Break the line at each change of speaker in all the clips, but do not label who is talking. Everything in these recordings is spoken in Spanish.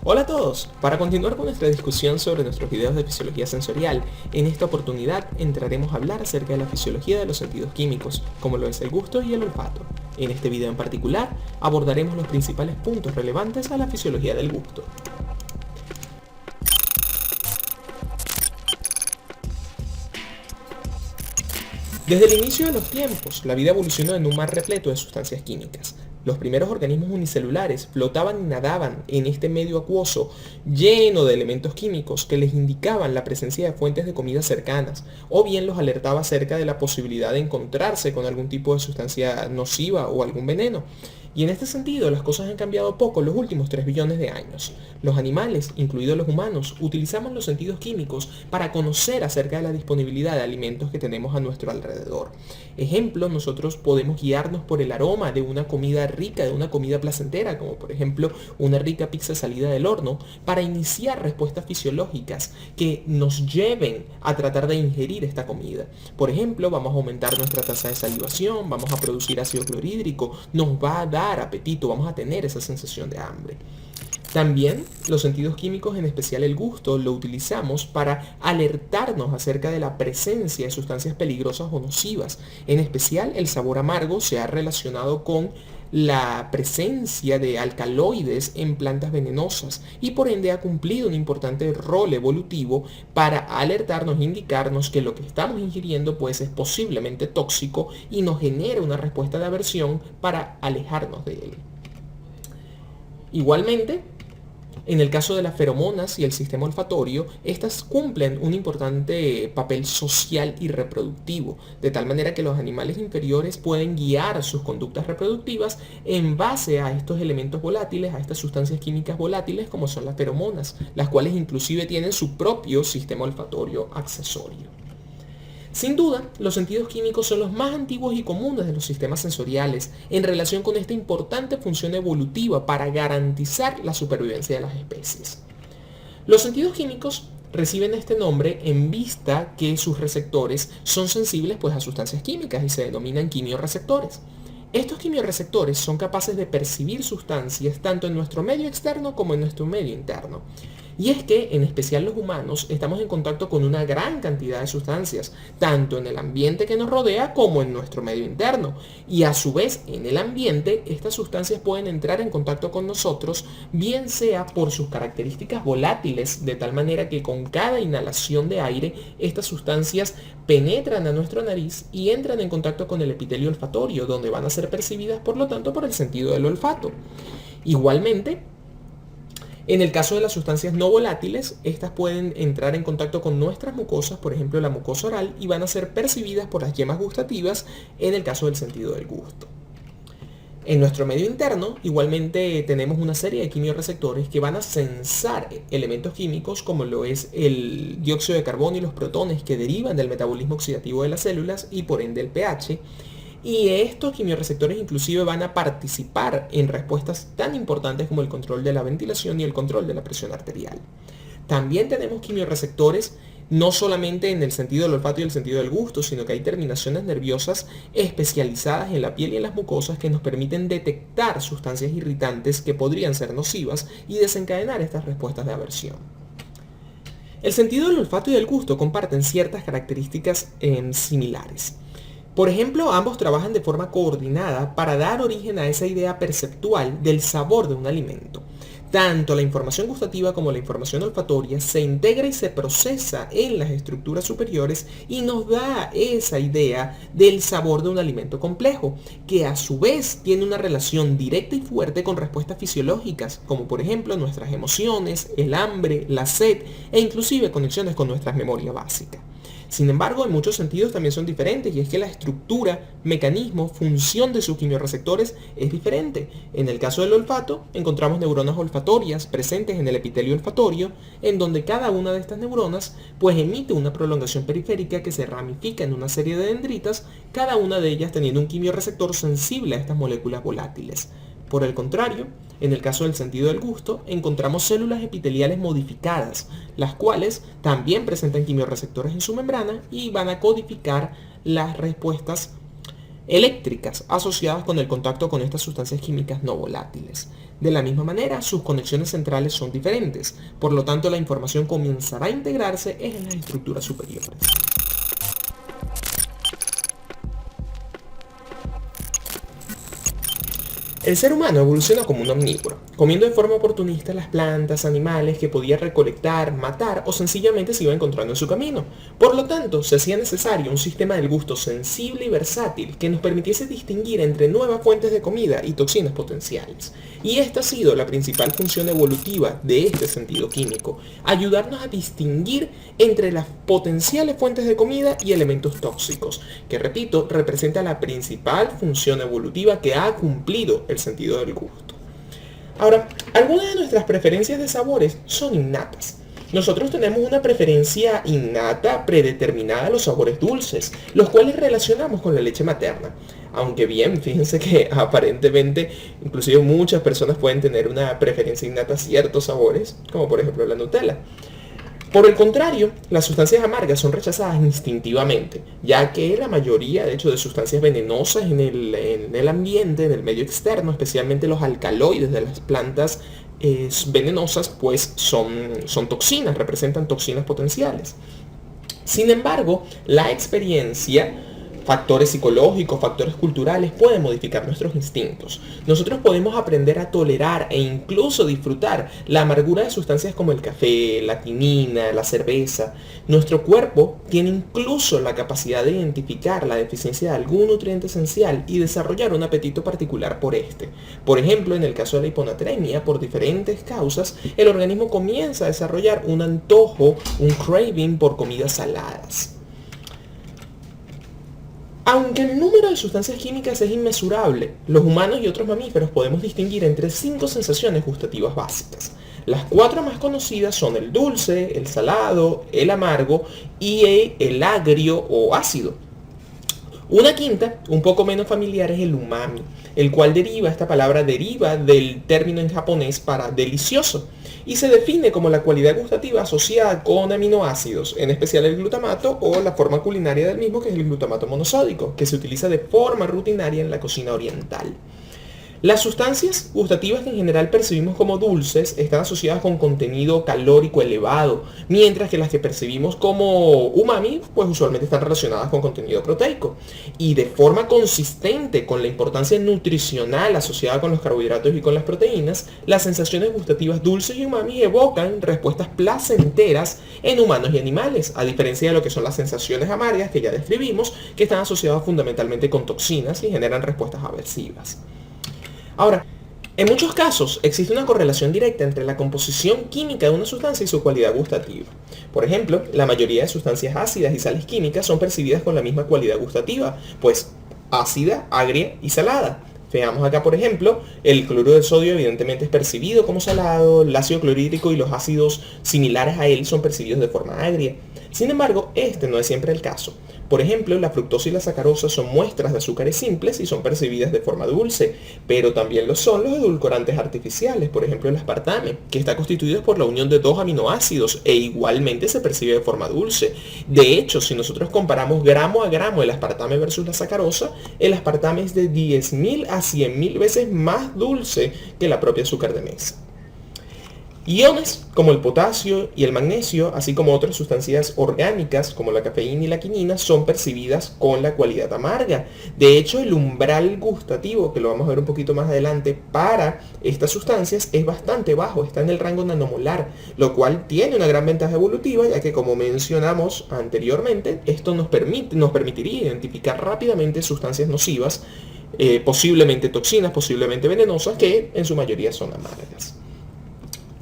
Hola a todos, para continuar con nuestra discusión sobre nuestros videos de fisiología sensorial, en esta oportunidad entraremos a hablar acerca de la fisiología de los sentidos químicos, como lo es el gusto y el olfato. En este video en particular, abordaremos los principales puntos relevantes a la fisiología del gusto. Desde el inicio de los tiempos, la vida evolucionó en un mar repleto de sustancias químicas. Los primeros organismos unicelulares flotaban y nadaban en este medio acuoso lleno de elementos químicos que les indicaban la presencia de fuentes de comida cercanas, o bien los alertaba acerca de la posibilidad de encontrarse con algún tipo de sustancia nociva o algún veneno. Y en este sentido, las cosas han cambiado poco en los últimos 3 billones de años. Los animales, incluidos los humanos, utilizamos los sentidos químicos para conocer acerca de la disponibilidad de alimentos que tenemos a nuestro alrededor. Ejemplo, nosotros podemos guiarnos por el aroma de una comida rica, de una comida placentera, como por ejemplo una rica pizza salida del horno, para iniciar respuestas fisiológicas que nos lleven a tratar de ingerir esta comida. Por ejemplo, vamos a aumentar nuestra tasa de salivación, vamos a producir ácido clorhídrico, nos va a dar apetito, vamos a tener esa sensación de hambre. También los sentidos químicos, en especial el gusto, lo utilizamos para alertarnos acerca de la presencia de sustancias peligrosas o nocivas. En especial el sabor amargo se ha relacionado con la presencia de alcaloides en plantas venenosas y por ende ha cumplido un importante rol evolutivo para alertarnos e indicarnos que lo que estamos ingiriendo pues es posiblemente tóxico y nos genera una respuesta de aversión para alejarnos de él. Igualmente, en el caso de las feromonas y el sistema olfatorio, estas cumplen un importante papel social y reproductivo, de tal manera que los animales inferiores pueden guiar sus conductas reproductivas en base a estos elementos volátiles, a estas sustancias químicas volátiles como son las feromonas, las cuales inclusive tienen su propio sistema olfatorio accesorio. Sin duda, los sentidos químicos son los más antiguos y comunes de los sistemas sensoriales en relación con esta importante función evolutiva para garantizar la supervivencia de las especies. Los sentidos químicos reciben este nombre en vista que sus receptores son sensibles pues, a sustancias químicas y se denominan quimiorreceptores. Estos quimiorreceptores son capaces de percibir sustancias tanto en nuestro medio externo como en nuestro medio interno. Y es que, en especial los humanos, estamos en contacto con una gran cantidad de sustancias, tanto en el ambiente que nos rodea como en nuestro medio interno. Y a su vez, en el ambiente, estas sustancias pueden entrar en contacto con nosotros, bien sea por sus características volátiles, de tal manera que con cada inhalación de aire, estas sustancias penetran a nuestra nariz y entran en contacto con el epitelio olfatorio, donde van a ser percibidas, por lo tanto, por el sentido del olfato. Igualmente, en el caso de las sustancias no volátiles, estas pueden entrar en contacto con nuestras mucosas, por ejemplo la mucosa oral, y van a ser percibidas por las yemas gustativas en el caso del sentido del gusto. En nuestro medio interno, igualmente tenemos una serie de quimiorreceptores que van a sensar elementos químicos como lo es el dióxido de carbono y los protones que derivan del metabolismo oxidativo de las células y por ende el pH. Y estos quimiorreceptores inclusive van a participar en respuestas tan importantes como el control de la ventilación y el control de la presión arterial. También tenemos quimiorreceptores no solamente en el sentido del olfato y el sentido del gusto, sino que hay terminaciones nerviosas especializadas en la piel y en las mucosas que nos permiten detectar sustancias irritantes que podrían ser nocivas y desencadenar estas respuestas de aversión. El sentido del olfato y del gusto comparten ciertas características similares. Por ejemplo, ambos trabajan de forma coordinada para dar origen a esa idea perceptual del sabor de un alimento. Tanto la información gustativa como la información olfatoria se integra y se procesa en las estructuras superiores y nos da esa idea del sabor de un alimento complejo, que a su vez tiene una relación directa y fuerte con respuestas fisiológicas, como por ejemplo nuestras emociones, el hambre, la sed e inclusive conexiones con nuestras memorias básicas. Sin embargo, en muchos sentidos también son diferentes, y es que la estructura, mecanismo, función de sus quimiorreceptores es diferente. En el caso del olfato, encontramos neuronas olfatorias presentes en el epitelio olfatorio, en donde cada una de estas neuronas pues emite una prolongación periférica que se ramifica en una serie de dendritas, cada una de ellas teniendo un quimiorreceptor sensible a estas moléculas volátiles. Por el contrario, en el caso del sentido del gusto, encontramos células epiteliales modificadas, las cuales también presentan quimiorreceptores en su membrana y van a codificar las respuestas eléctricas asociadas con el contacto con estas sustancias químicas no volátiles. De la misma manera, sus conexiones centrales son diferentes, por lo tanto la información comenzará a integrarse en las estructuras superiores. El ser humano evoluciona como un omnívoro, comiendo de forma oportunista las plantas, animales que podía recolectar, matar o sencillamente se iba encontrando en su camino. Por lo tanto, se hacía necesario un sistema del gusto sensible y versátil que nos permitiese distinguir entre nuevas fuentes de comida y toxinas potenciales. Y esta ha sido la principal función evolutiva de este sentido químico, ayudarnos a distinguir entre las potenciales fuentes de comida y elementos tóxicos, que repito, representa la principal función evolutiva que ha cumplido el sentido del gusto. Ahora, algunas de nuestras preferencias de sabores son innatas. Nosotros tenemos una preferencia innata predeterminada a los sabores dulces, los cuales relacionamos con la leche materna. Aunque bien, fíjense que aparentemente, inclusive muchas personas pueden tener una preferencia innata a ciertos sabores, como por ejemplo la Nutella. Por el contrario, las sustancias amargas son rechazadas instintivamente, ya que la mayoría, de hecho, de sustancias venenosas en el ambiente, en el medio externo, especialmente los alcaloides de las plantas venenosas, pues son toxinas, representan toxinas potenciales. Sin embargo, la experiencia, factores psicológicos, factores culturales pueden modificar nuestros instintos. Nosotros podemos aprender a tolerar e incluso disfrutar la amargura de sustancias como el café, la quinina, la cerveza. Nuestro cuerpo tiene incluso la capacidad de identificar la deficiencia de algún nutriente esencial y desarrollar un apetito particular por este. Por ejemplo, en el caso de la hiponatremia, por diferentes causas, el organismo comienza a desarrollar un antojo, un craving por comidas saladas. Aunque el número de sustancias químicas es inmesurable, los humanos y otros mamíferos podemos distinguir entre 5 sensaciones gustativas básicas. Las 4 más conocidas son el dulce, el salado, el amargo y el agrio o ácido. Una quinta, un poco menos familiar, es el umami, el cual esta palabra deriva del término en japonés para delicioso, y se define como la cualidad gustativa asociada con aminoácidos, en especial el glutamato o la forma culinaria del mismo, que es el glutamato monosódico, que se utiliza de forma rutinaria en la cocina oriental. Las sustancias gustativas que en general percibimos como dulces están asociadas con contenido calórico elevado, mientras que las que percibimos como umami, pues usualmente están relacionadas con contenido proteico. Y de forma consistente con la importancia nutricional asociada con los carbohidratos y con las proteínas, las sensaciones gustativas dulces y umami evocan respuestas placenteras en humanos y animales, a diferencia de lo que son las sensaciones amargas que ya describimos, que están asociadas fundamentalmente con toxinas y generan respuestas aversivas. Ahora, en muchos casos existe una correlación directa entre la composición química de una sustancia y su cualidad gustativa. Por ejemplo, la mayoría de sustancias ácidas y sales químicas son percibidas con la misma cualidad gustativa, pues ácida, agria y salada. Veamos acá, por ejemplo, el cloruro de sodio evidentemente es percibido como salado, el ácido clorhídrico y los ácidos similares a él son percibidos de forma agria. Sin embargo, este no es siempre el caso. Por ejemplo, la fructosa y la sacarosa son muestras de azúcares simples y son percibidas de forma dulce, pero también lo son los edulcorantes artificiales, por ejemplo el aspartame, que está constituido por la unión de 2 aminoácidos e igualmente se percibe de forma dulce. De hecho, si nosotros comparamos gramo a gramo el aspartame versus la sacarosa, el aspartame es de 10.000 a 100.000 veces más dulce que la propia azúcar de mesa. Iones como el potasio y el magnesio, así como otras sustancias orgánicas como la cafeína y la quinina, son percibidas con la cualidad amarga. De hecho, el umbral gustativo, que lo vamos a ver un poquito más adelante, para estas sustancias es bastante bajo, está en el rango nanomolar, lo cual tiene una gran ventaja evolutiva, ya que como mencionamos anteriormente, esto nos permitiría identificar rápidamente sustancias nocivas, posiblemente toxinas, posiblemente venenosas, que en su mayoría son amargas.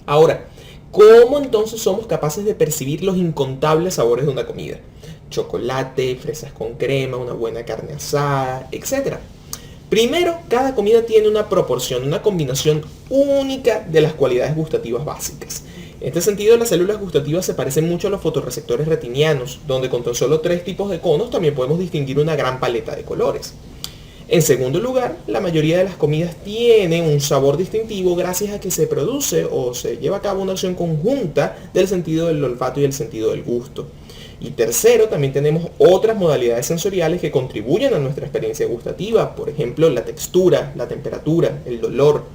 Ahora, ¿cómo entonces somos capaces de percibir los incontables sabores de una comida? Chocolate, fresas con crema, una buena carne asada, etc. Primero, cada comida tiene una proporción, una combinación única de las cualidades gustativas básicas. En este sentido, las células gustativas se parecen mucho a los fotorreceptores retinianos, donde con tan solo 3 tipos de conos también podemos distinguir una gran paleta de colores. En segundo lugar, la mayoría de las comidas tienen un sabor distintivo gracias a que se produce o se lleva a cabo una acción conjunta del sentido del olfato y el sentido del gusto. Y tercero, también tenemos otras modalidades sensoriales que contribuyen a nuestra experiencia gustativa, por ejemplo, la textura, la temperatura, el dolor.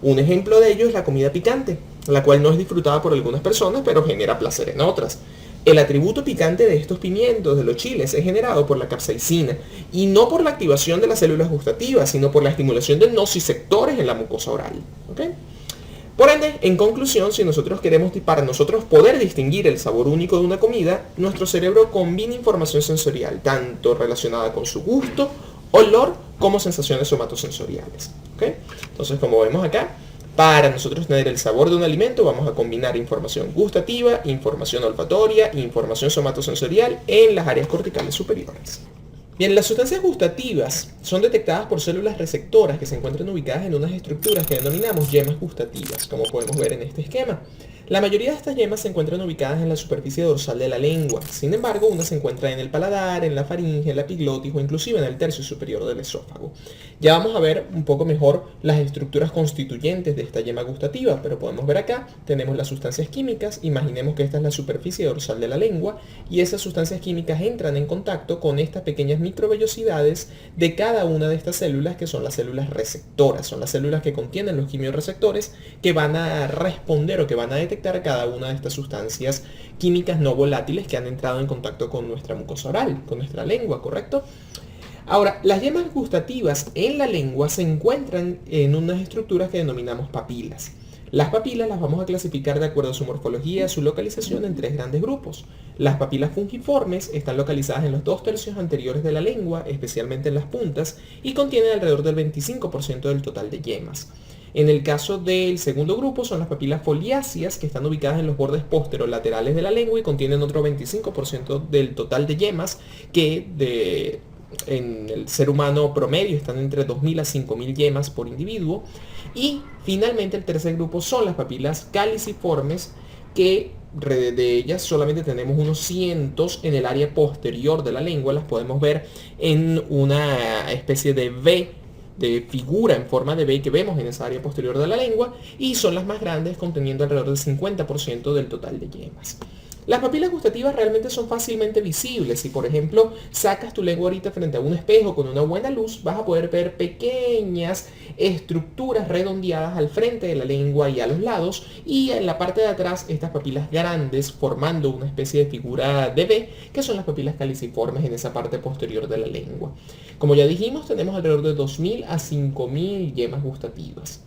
Un ejemplo de ello es la comida picante, la cual no es disfrutada por algunas personas, pero genera placer en otras. El atributo picante de estos pimientos, de los chiles, es generado por la capsaicina, y no por la activación de las células gustativas, sino por la estimulación de nociceptores en la mucosa oral. ¿Okay? Por ende, en conclusión, si nosotros queremos, para nosotros poder distinguir el sabor único de una comida, nuestro cerebro combina información sensorial, tanto relacionada con su gusto, olor, como sensaciones somatosensoriales. ¿Okay? Entonces, como vemos acá, para nosotros tener el sabor de un alimento, vamos a combinar información gustativa, información olfatoria e información somatosensorial en las áreas corticales superiores. Bien, las sustancias gustativas son detectadas por células receptoras que se encuentran ubicadas en unas estructuras que denominamos yemas gustativas, como podemos ver en este esquema. La mayoría de estas yemas se encuentran ubicadas en la superficie dorsal de la lengua. Sin embargo, unas se encuentran en el paladar, en la faringe, en la epiglotis o inclusive en el tercio superior del esófago. Ya vamos a ver un poco mejor las estructuras constituyentes de esta yema gustativa, pero podemos ver acá, tenemos las sustancias químicas. Imaginemos que esta es la superficie dorsal de la lengua y esas sustancias químicas entran en contacto con estas pequeñas microvellosidades de cada una de estas células, que son las células receptoras. Son las células que contienen los quimiorreceptores que van a responder o que van a detectar cada una de estas sustancias químicas no volátiles que han entrado en contacto con nuestra mucosa oral, con nuestra lengua, ¿correcto? Ahora, las yemas gustativas en la lengua se encuentran en unas estructuras que denominamos papilas. Las papilas las vamos a clasificar de acuerdo a su morfología y su localización en tres grandes grupos. Las papilas fungiformes están localizadas en los 2/3 anteriores de la lengua, especialmente en las puntas, y contienen alrededor del 25% del total de yemas. En el caso del segundo grupo son las papilas foliáceas, que están ubicadas en los bordes posterolaterales de la lengua y contienen otro 25% del total de yemas, que en el ser humano promedio están entre 2.000 a 5.000 yemas por individuo. Y finalmente el tercer grupo son las papilas caliciformes, que de ellas solamente tenemos unos cientos en el área posterior de la lengua. Las podemos ver en una especie de V, de figura en forma de V que vemos en esa área posterior de la lengua, y son las más grandes, conteniendo alrededor del 50% del total de yemas. Las papilas gustativas realmente son fácilmente visibles. Si por ejemplo sacas tu lengua ahorita frente a un espejo con una buena luz, vas a poder ver pequeñas estructuras redondeadas al frente de la lengua y a los lados, y en la parte de atrás estas papilas grandes formando una especie de figura de V, que son las papilas caliciformes en esa parte posterior de la lengua. Como ya dijimos, tenemos alrededor de 2.000 a 5.000 yemas gustativas.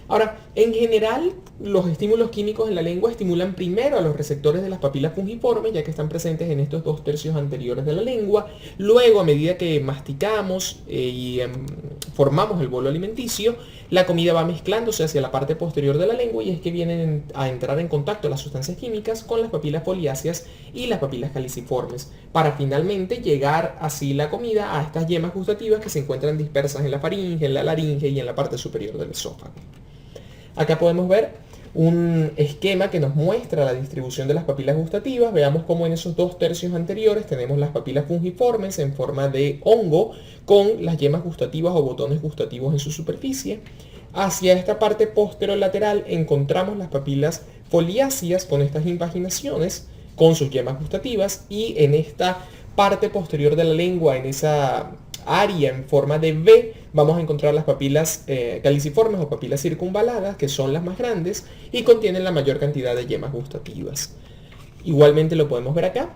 Ahora, en general, los estímulos químicos en la lengua estimulan primero a los receptores de las papilas fungiformes, ya que están presentes en estos 2/3 anteriores de la lengua. Luego, a medida que masticamos y formamos el bolo alimenticio, la comida va mezclándose hacia la parte posterior de la lengua, y es que vienen a entrar en contacto las sustancias químicas con las papilas foliáceas y las papilas caliciformes, para finalmente llegar así la comida a estas yemas gustativas que se encuentran dispersas en la faringe, en la laringe y en la parte superior del esófago. Acá podemos ver un esquema que nos muestra la distribución de las papilas gustativas. Veamos cómo en esos 2/3 anteriores tenemos las papilas fungiformes en forma de hongo, con las yemas gustativas o botones gustativos en su superficie. Hacia esta parte posterolateral encontramos las papilas foliáceas con estas invaginaciones, con sus yemas gustativas, y en esta parte posterior de la lengua, en esa área en forma de V, vamos a encontrar las papilas caliciformes o papilas circunvaladas, que son las más grandes y contienen la mayor cantidad de yemas gustativas. Igualmente lo podemos ver acá.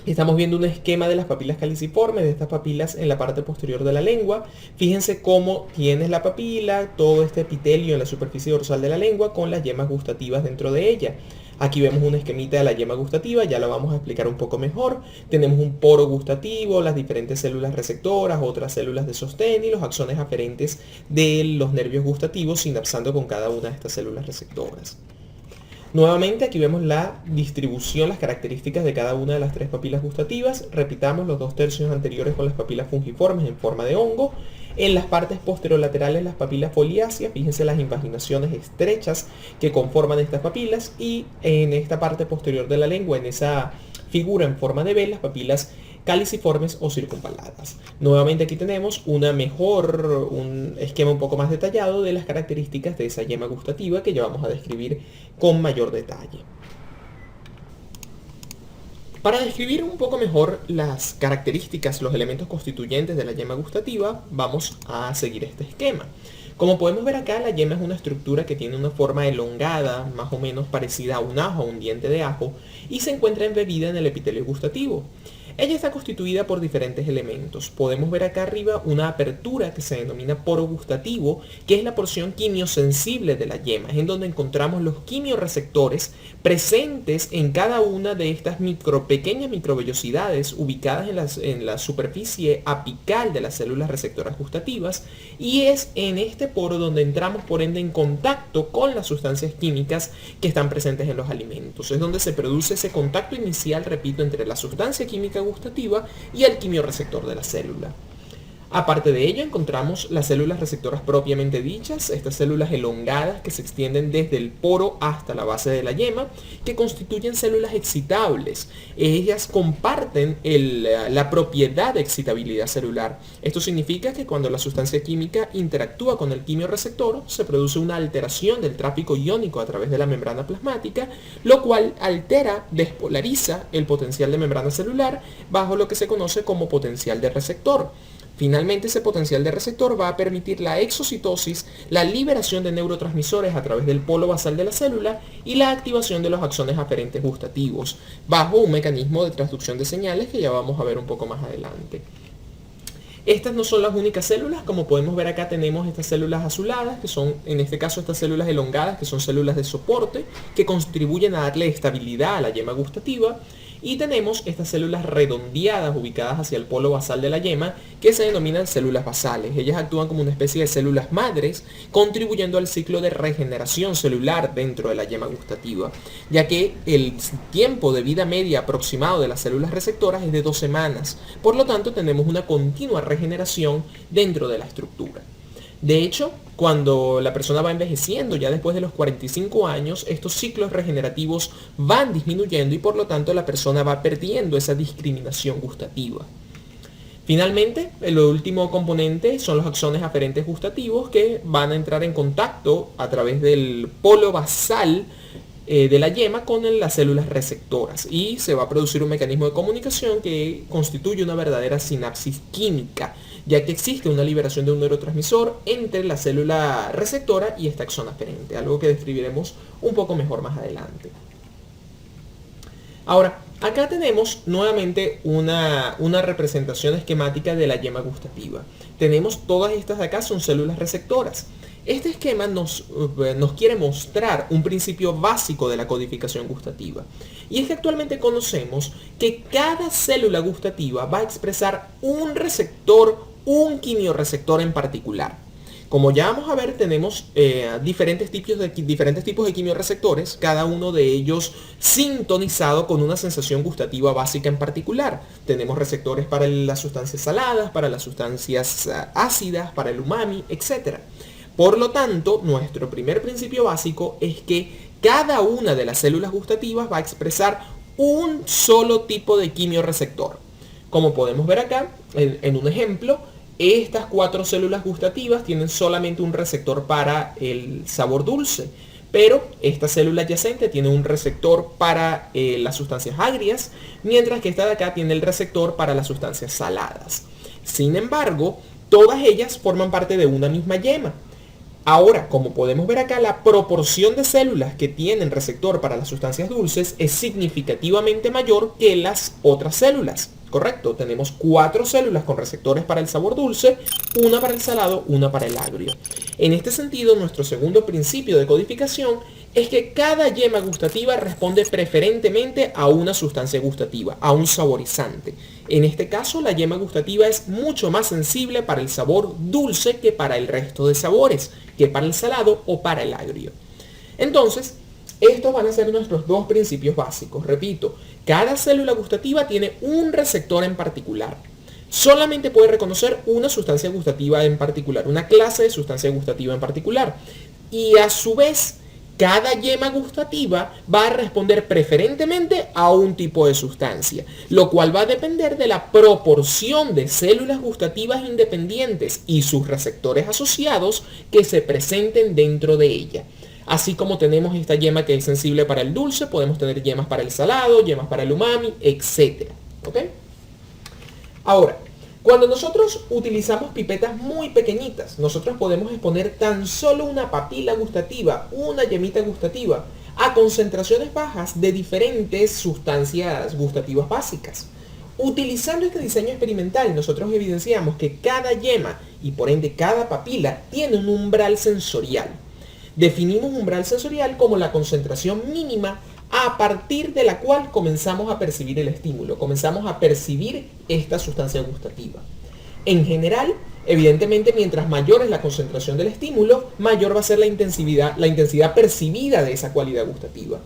Estamos viendo un esquema de las papilas caliciformes, de estas papilas en la parte posterior de la lengua. Fíjense cómo tienes la papila, todo este epitelio en la superficie dorsal de la lengua con las yemas gustativas dentro de ella. Aquí vemos un esquemita de la yema gustativa, ya lo vamos a explicar un poco mejor. Tenemos un poro gustativo, las diferentes células receptoras, otras células de sostén y los axones aferentes de los nervios gustativos, sinapsando con cada una de estas células receptoras. Nuevamente aquí vemos la distribución, las características de cada una de las tres papilas gustativas. Repitamos los 2/3 anteriores con las papilas fungiformes en forma de hongo. En las partes posterolaterales las papilas foliáceas, fíjense las invaginaciones estrechas que conforman estas papilas, y en esta parte posterior de la lengua, en esa figura en forma de V, las papilas caliciformes o circunvaladas. Nuevamente aquí tenemos un esquema un poco más detallado de las características de esa yema gustativa, que ya vamos a describir con mayor detalle. Para describir un poco mejor las características, los elementos constituyentes de la yema gustativa, vamos a seguir este esquema. Como podemos ver acá, la yema es una estructura que tiene una forma elongada, más o menos parecida a un ajo, a un diente de ajo, y se encuentra embebida en el epitelio gustativo. Ella está constituida por diferentes elementos. Podemos ver acá arriba una apertura que se denomina poro gustativo, que es la porción quimiosensible de la yema, es en donde encontramos los quimioreceptores presentes en cada una de estas pequeñas microvellosidades ubicadas en la superficie apical de las células receptoras gustativas, y es en este poro donde entramos por ende en contacto con las sustancias químicas que están presentes en los alimentos. Es donde se produce ese contacto inicial, repito, entre la sustancia química gustativa y el quimioreceptor de la célula. Aparte de ello, encontramos las células receptoras propiamente dichas, estas células elongadas que se extienden desde el poro hasta la base de la yema, que constituyen células excitables. Ellas comparten la propiedad de excitabilidad celular. Esto significa que cuando la sustancia química interactúa con el quimioreceptor, se produce una alteración del tráfico iónico a través de la membrana plasmática, lo cual despolariza el potencial de membrana celular bajo lo que se conoce como potencial de receptor. Finalmente, ese potencial de receptor va a permitir la exocitosis, la liberación de neurotransmisores a través del polo basal de la célula y la activación de los axones aferentes gustativos, bajo un mecanismo de transducción de señales que ya vamos a ver un poco más adelante. Estas no son las únicas células. Como podemos ver acá, tenemos estas células azuladas, que son en este caso estas células elongadas, que son células de soporte, que contribuyen a darle estabilidad a la yema gustativa. Y tenemos estas células redondeadas ubicadas hacia el polo basal de la yema, que se denominan células basales. Ellas actúan como una especie de células madres, contribuyendo al ciclo de regeneración celular dentro de la yema gustativa, ya que el tiempo de vida media aproximado de las células receptoras es de 2 semanas. Por lo tanto, tenemos una continua regeneración dentro de la estructura. De hecho, cuando la persona va envejeciendo, ya después de los 45 años, estos ciclos regenerativos van disminuyendo y por lo tanto la persona va perdiendo esa discriminación gustativa. Finalmente, el último componente son los axones aferentes gustativos, que van a entrar en contacto a través del polo basal de la yema con las células receptoras, y se va a producir un mecanismo de comunicación que constituye una verdadera sinapsis química, ya que existe una liberación de un neurotransmisor entre la célula receptora y esta axón aferente, algo que describiremos un poco mejor más adelante. Ahora, acá tenemos nuevamente una representación esquemática de la yema gustativa. Tenemos todas estas de acá, son células receptoras. Este esquema nos quiere mostrar un principio básico de la codificación gustativa. Y es que actualmente conocemos que cada célula gustativa va a expresar un receptor, un quimioreceptor en particular. Como ya vamos a ver, tenemos diferentes tipos de quimioreceptores, cada uno de ellos sintonizado con una sensación gustativa básica en particular. Tenemos receptores para las sustancias saladas, para las sustancias ácidas, para el umami, etc. Por lo tanto, nuestro primer principio básico es que cada una de las células gustativas va a expresar un solo tipo de quimioreceptor. Como podemos ver acá, en un ejemplo, estas 4 células gustativas tienen solamente un receptor para el sabor dulce, pero esta célula adyacente tiene un receptor para las sustancias agrias, mientras que esta de acá tiene el receptor para las sustancias saladas. Sin embargo, todas ellas forman parte de una misma yema. Ahora, como podemos ver acá, la proporción de células que tienen receptor para las sustancias dulces es significativamente mayor que las otras células. Correcto, tenemos 4 células con receptores para el sabor dulce, una para el salado, una para el agrio. En este sentido, nuestro segundo principio de codificación es que cada yema gustativa responde preferentemente a una sustancia gustativa, a un saborizante. En este caso, la yema gustativa es mucho más sensible para el sabor dulce que para el resto de sabores, que para el salado o para el agrio. Entonces, estos van a ser nuestros 2 principios básicos. Repito, cada célula gustativa tiene un receptor en particular. Solamente puede reconocer una sustancia gustativa en particular, una clase de sustancia gustativa en particular. Y a su vez, cada yema gustativa va a responder preferentemente a un tipo de sustancia, lo cual va a depender de la proporción de células gustativas independientes y sus receptores asociados que se presenten dentro de ella. Así como tenemos esta yema que es sensible para el dulce, podemos tener yemas para el salado, yemas para el umami, etc. ¿Ok? Ahora, cuando nosotros utilizamos pipetas muy pequeñitas, nosotros podemos exponer tan solo una papila gustativa, una yemita gustativa, a concentraciones bajas de diferentes sustancias gustativas básicas. Utilizando este diseño experimental, nosotros evidenciamos que cada yema y por ende cada papila tiene un umbral sensorial. Definimos umbral sensorial como la concentración mínima a partir de la cual comenzamos a percibir el estímulo, comenzamos a percibir esta sustancia gustativa. En general, evidentemente, mientras mayor es la concentración del estímulo, mayor va a ser la intensidad percibida de esa cualidad gustativa.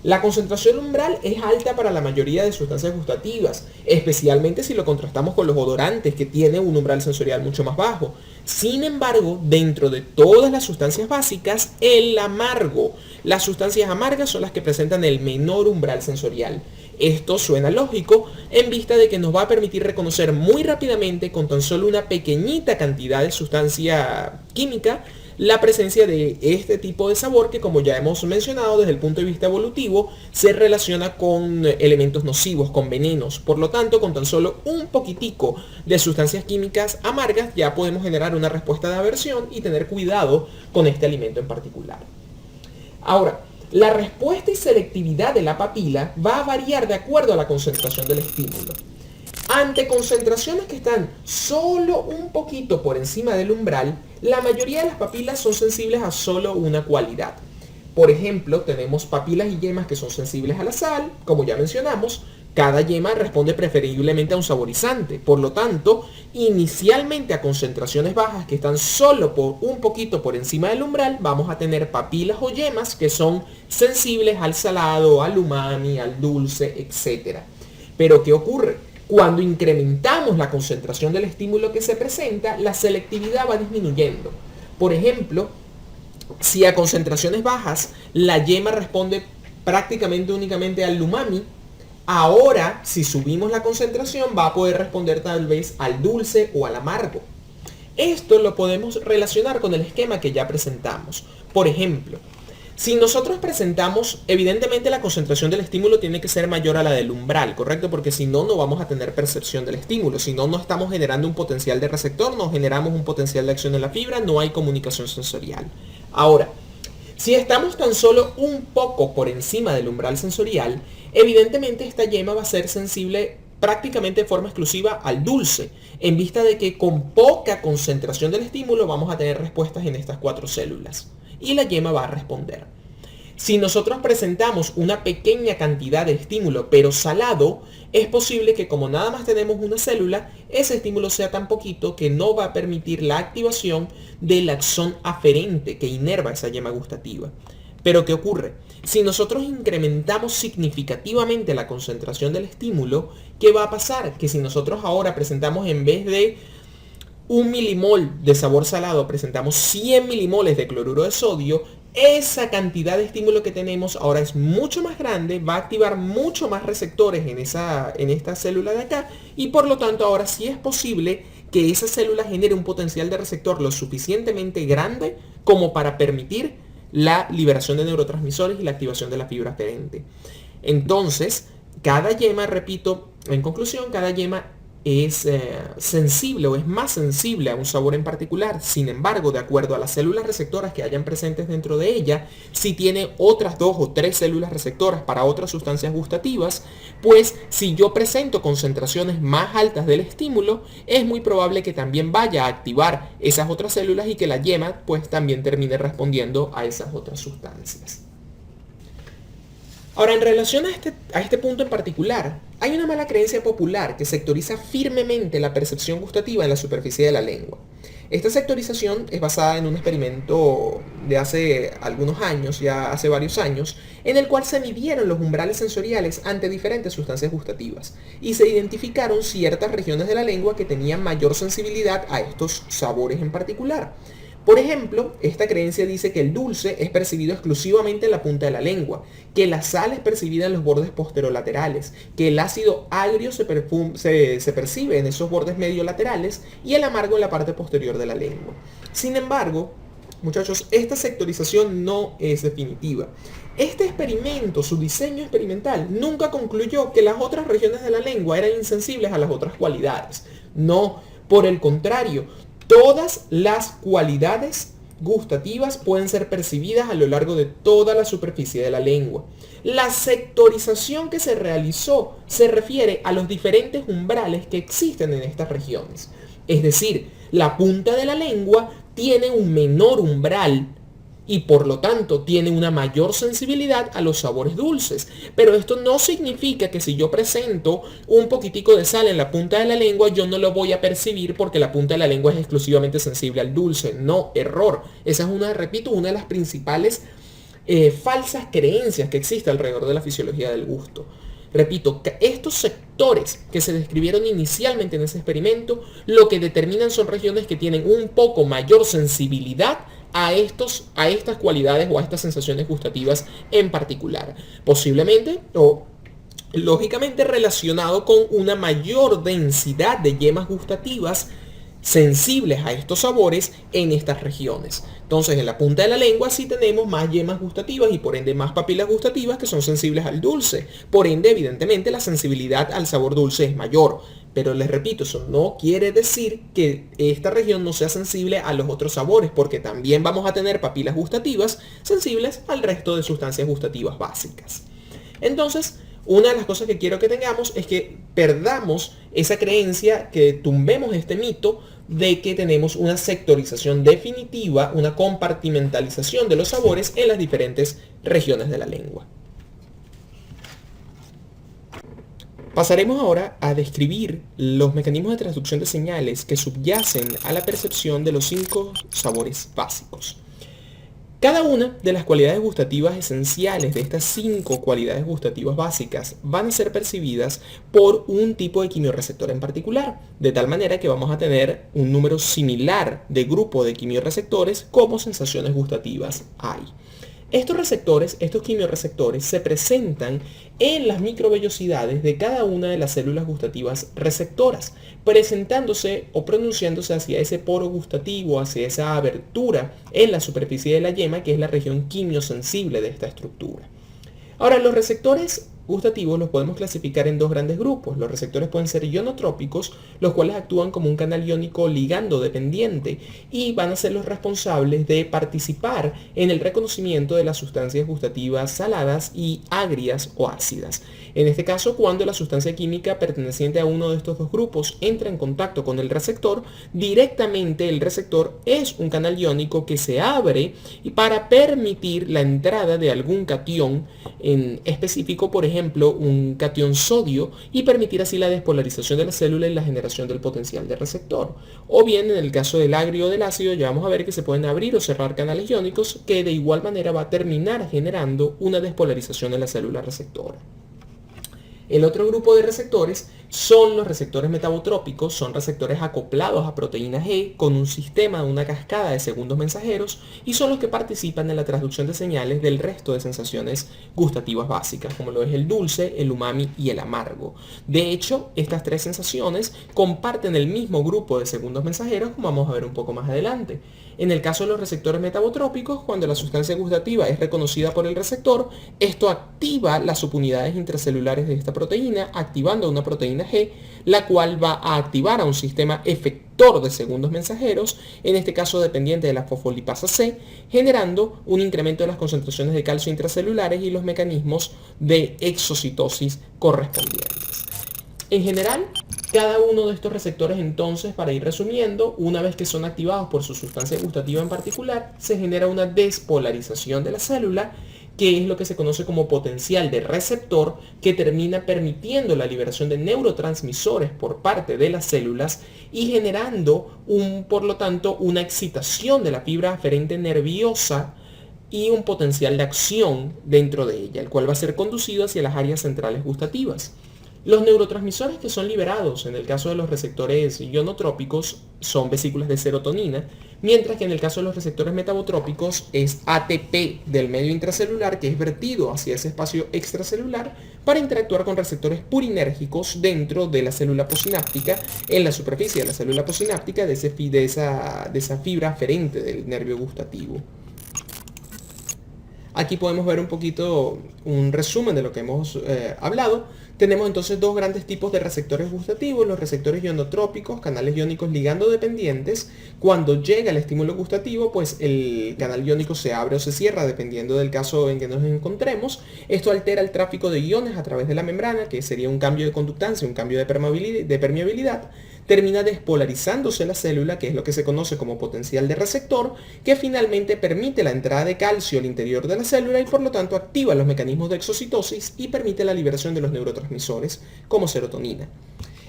La concentración umbral es alta para la mayoría de sustancias gustativas, especialmente si lo contrastamos con los odorantes, que tienen un umbral sensorial mucho más bajo. Sin embargo, dentro de todas las sustancias básicas, el amargo, las sustancias amargas son las que presentan el menor umbral sensorial. Esto suena lógico en vista de que nos va a permitir reconocer muy rápidamente, con tan solo una pequeñita cantidad de sustancia química, la presencia de este tipo de sabor que, como ya hemos mencionado desde el punto de vista evolutivo, se relaciona con elementos nocivos, con venenos. Por lo tanto, con tan solo un poquitico de sustancias químicas amargas ya podemos generar una respuesta de aversión y tener cuidado con este alimento en particular. Ahora, la respuesta y selectividad de la papila va a variar de acuerdo a la concentración del estímulo. Ante concentraciones que están solo un poquito por encima del umbral, la mayoría de las papilas son sensibles a solo una cualidad. Por ejemplo, tenemos papilas y yemas que son sensibles a la sal, como ya mencionamos. Cada yema responde preferiblemente a un saborizante. Por lo tanto, inicialmente a concentraciones bajas que están solo por un poquito por encima del umbral, vamos a tener papilas o yemas que son sensibles al salado, al umami, al dulce, etc. Pero ¿qué ocurre? Cuando incrementamos la concentración del estímulo que se presenta, la selectividad va disminuyendo. Por ejemplo, si a concentraciones bajas la yema responde prácticamente únicamente al umami, ahora si subimos la concentración va a poder responder tal vez al dulce o al amargo. Esto lo podemos relacionar con el esquema que ya presentamos. Por ejemplo, si nosotros presentamos, evidentemente la concentración del estímulo tiene que ser mayor a la del umbral, ¿correcto? Porque si no, no vamos a tener percepción del estímulo. Si no, no estamos generando un potencial de receptor, no generamos un potencial de acción en la fibra, no hay comunicación sensorial. Ahora, si estamos tan solo un poco por encima del umbral sensorial, evidentemente esta yema va a ser sensible prácticamente de forma exclusiva al dulce, en vista de que con poca concentración del estímulo vamos a tener respuestas en estas 4 células. Y la yema va a responder. Si nosotros presentamos una pequeña cantidad de estímulo pero salado, es posible que como nada más tenemos una célula, ese estímulo sea tan poquito que no va a permitir la activación del axón aferente que inerva esa yema gustativa. Pero ¿qué ocurre? Si nosotros incrementamos significativamente la concentración del estímulo, ¿qué va a pasar? Que si nosotros ahora presentamos, en vez de 1 milimol de sabor salado, presentamos 100 milimoles de cloruro de sodio, esa cantidad de estímulo que tenemos ahora es mucho más grande, va a activar mucho más receptores en esta célula de acá, y por lo tanto ahora sí es posible que esa célula genere un potencial de receptor lo suficientemente grande como para permitir la liberación de neurotransmisores y la activación de la fibra aferente. Entonces, cada yema, repito, en conclusión, cada yema es sensible o es más sensible a un sabor en particular. Sin embargo, de acuerdo a las células receptoras que hayan presentes dentro de ella, si tiene otras 2 o 3 células receptoras para otras sustancias gustativas, pues si yo presento concentraciones más altas del estímulo, es muy probable que también vaya a activar esas otras células y que la yema pues también termine respondiendo a esas otras sustancias. Ahora, en relación a este punto en particular, hay una mala creencia popular que sectoriza firmemente la percepción gustativa en la superficie de la lengua. Esta sectorización es basada en un experimento de hace algunos años, ya hace varios años, en el cual se midieron los umbrales sensoriales ante diferentes sustancias gustativas y se identificaron ciertas regiones de la lengua que tenían mayor sensibilidad a estos sabores en particular. Por ejemplo, esta creencia dice que el dulce es percibido exclusivamente en la punta de la lengua, que la sal es percibida en los bordes posterolaterales, que el ácido agrio se percibe en esos bordes mediolaterales y el amargo en la parte posterior de la lengua. Sin embargo, Muchachos, esta sectorización no es definitiva. Este experimento, su diseño experimental, nunca concluyó que las otras regiones de la lengua eran insensibles a las otras cualidades. No, por el contrario, todas las cualidades gustativas pueden ser percibidas a lo largo de toda la superficie de la lengua. La sectorización que se realizó se refiere a los diferentes umbrales que existen en estas regiones. Es decir, la punta de la lengua tiene un menor umbral y por lo tanto tiene una mayor sensibilidad a los sabores dulces. Pero esto no significa que si yo presento un poquitico de sal en la punta de la lengua, yo no lo voy a percibir porque la punta de la lengua es exclusivamente sensible al dulce. No, error. Esa es una de las principales falsas creencias que existe alrededor de la fisiología del gusto. Repito, estos sectores que se describieron inicialmente en ese experimento, lo que determinan son regiones que tienen un poco mayor sensibilidad a estas cualidades o a estas sensaciones gustativas en particular. Posiblemente o lógicamente relacionado con una mayor densidad de yemas gustativas sensibles a estos sabores en estas regiones. Entonces en la punta de la lengua sí tenemos más yemas gustativas y por ende más papilas gustativas que son sensibles al dulce. Por ende, evidentemente, la sensibilidad al sabor dulce es mayor. Pero les repito, eso no quiere decir que esta región no sea sensible a los otros sabores, porque también vamos a tener papilas gustativas sensibles al resto de sustancias gustativas básicas. Entonces, una de las cosas que quiero que tengamos es que perdamos esa creencia, que tumbemos este mito de que tenemos una sectorización definitiva, una compartimentalización de los sabores en las diferentes regiones de la lengua. Pasaremos ahora a describir los mecanismos de transducción de señales que subyacen a la percepción de los 5 sabores básicos. Cada una de las cualidades gustativas esenciales de estas 5 cualidades gustativas básicas van a ser percibidas por un tipo de quimiorreceptor en particular, de tal manera que vamos a tener un número similar de grupo de quimiorreceptores como sensaciones gustativas hay. Estos quimiorreceptores se presentan en las microvellosidades de cada una de las células gustativas receptoras, presentándose o pronunciándose hacia ese poro gustativo, hacia esa abertura en la superficie de la yema, que es la región quimiosensible de esta estructura. Ahora, los receptores gustativos los podemos clasificar en 2 grandes grupos. Los receptores pueden ser ionotrópicos, los cuales actúan como un canal iónico ligando dependiente y van a ser los responsables de participar en el reconocimiento de las sustancias gustativas saladas y agrias o ácidas. En este caso, cuando la sustancia química perteneciente a uno de estos 2 grupos entra en contacto con el receptor, directamente el receptor es un canal iónico que se abre y para permitir la entrada de algún catión en específico, por ejemplo, un catión sodio, y permitir así la despolarización de la célula y la generación del potencial de receptor. O bien, en el caso del agrio o del ácido, ya vamos a ver que se pueden abrir o cerrar canales iónicos, que de igual manera va a terminar generando una despolarización en la célula receptora. El otro grupo de receptores son los receptores metabotrópicos, son receptores acoplados a proteína G con un sistema de una cascada de segundos mensajeros y son los que participan en la transducción de señales del resto de sensaciones gustativas básicas, como lo es el dulce, el umami y el amargo. De hecho, estas 3 sensaciones comparten el mismo grupo de segundos mensajeros, como vamos a ver un poco más adelante. En el caso de los receptores metabotrópicos, cuando la sustancia gustativa es reconocida por el receptor, esto activa las subunidades intracelulares de esta proteína, activando una proteína G, la cual va a activar a un sistema efector de segundos mensajeros, en este caso dependiente de la fosfolipasa C, generando un incremento de las concentraciones de calcio intracelulares y los mecanismos de exocitosis correspondientes. En general, cada uno de estos receptores, entonces, para ir resumiendo, una vez que son activados por su sustancia gustativa en particular, se genera una despolarización de la célula, que es lo que se conoce como potencial de receptor, que termina permitiendo la liberación de neurotransmisores por parte de las células y generando, por lo tanto, una excitación de la fibra aferente nerviosa y un potencial de acción dentro de ella, el cual va a ser conducido hacia las áreas centrales gustativas. Los neurotransmisores que son liberados en el caso de los receptores ionotrópicos son vesículas de serotonina, mientras que en el caso de los receptores metabotrópicos es ATP del medio intracelular que es vertido hacia ese espacio extracelular para interactuar con receptores purinérgicos dentro de la célula posináptica, en la superficie de la célula posináptica de esa fibra aferente del nervio gustativo. Aquí podemos ver un poquito un resumen de lo que hemos hablado. Tenemos entonces dos grandes tipos de receptores gustativos, los receptores ionotrópicos, canales iónicos ligando dependientes. Cuando llega el estímulo gustativo, pues el canal iónico se abre o se cierra dependiendo del caso en que nos encontremos. Esto altera el tráfico de iones a través de la membrana, que sería un cambio de conductancia, un cambio de permeabilidad. Termina despolarizándose la célula, que es lo que se conoce como potencial de receptor, que finalmente permite la entrada de calcio al interior de la célula y por lo tanto activa los mecanismos de exocitosis y permite la liberación de los neurotransmisores como serotonina.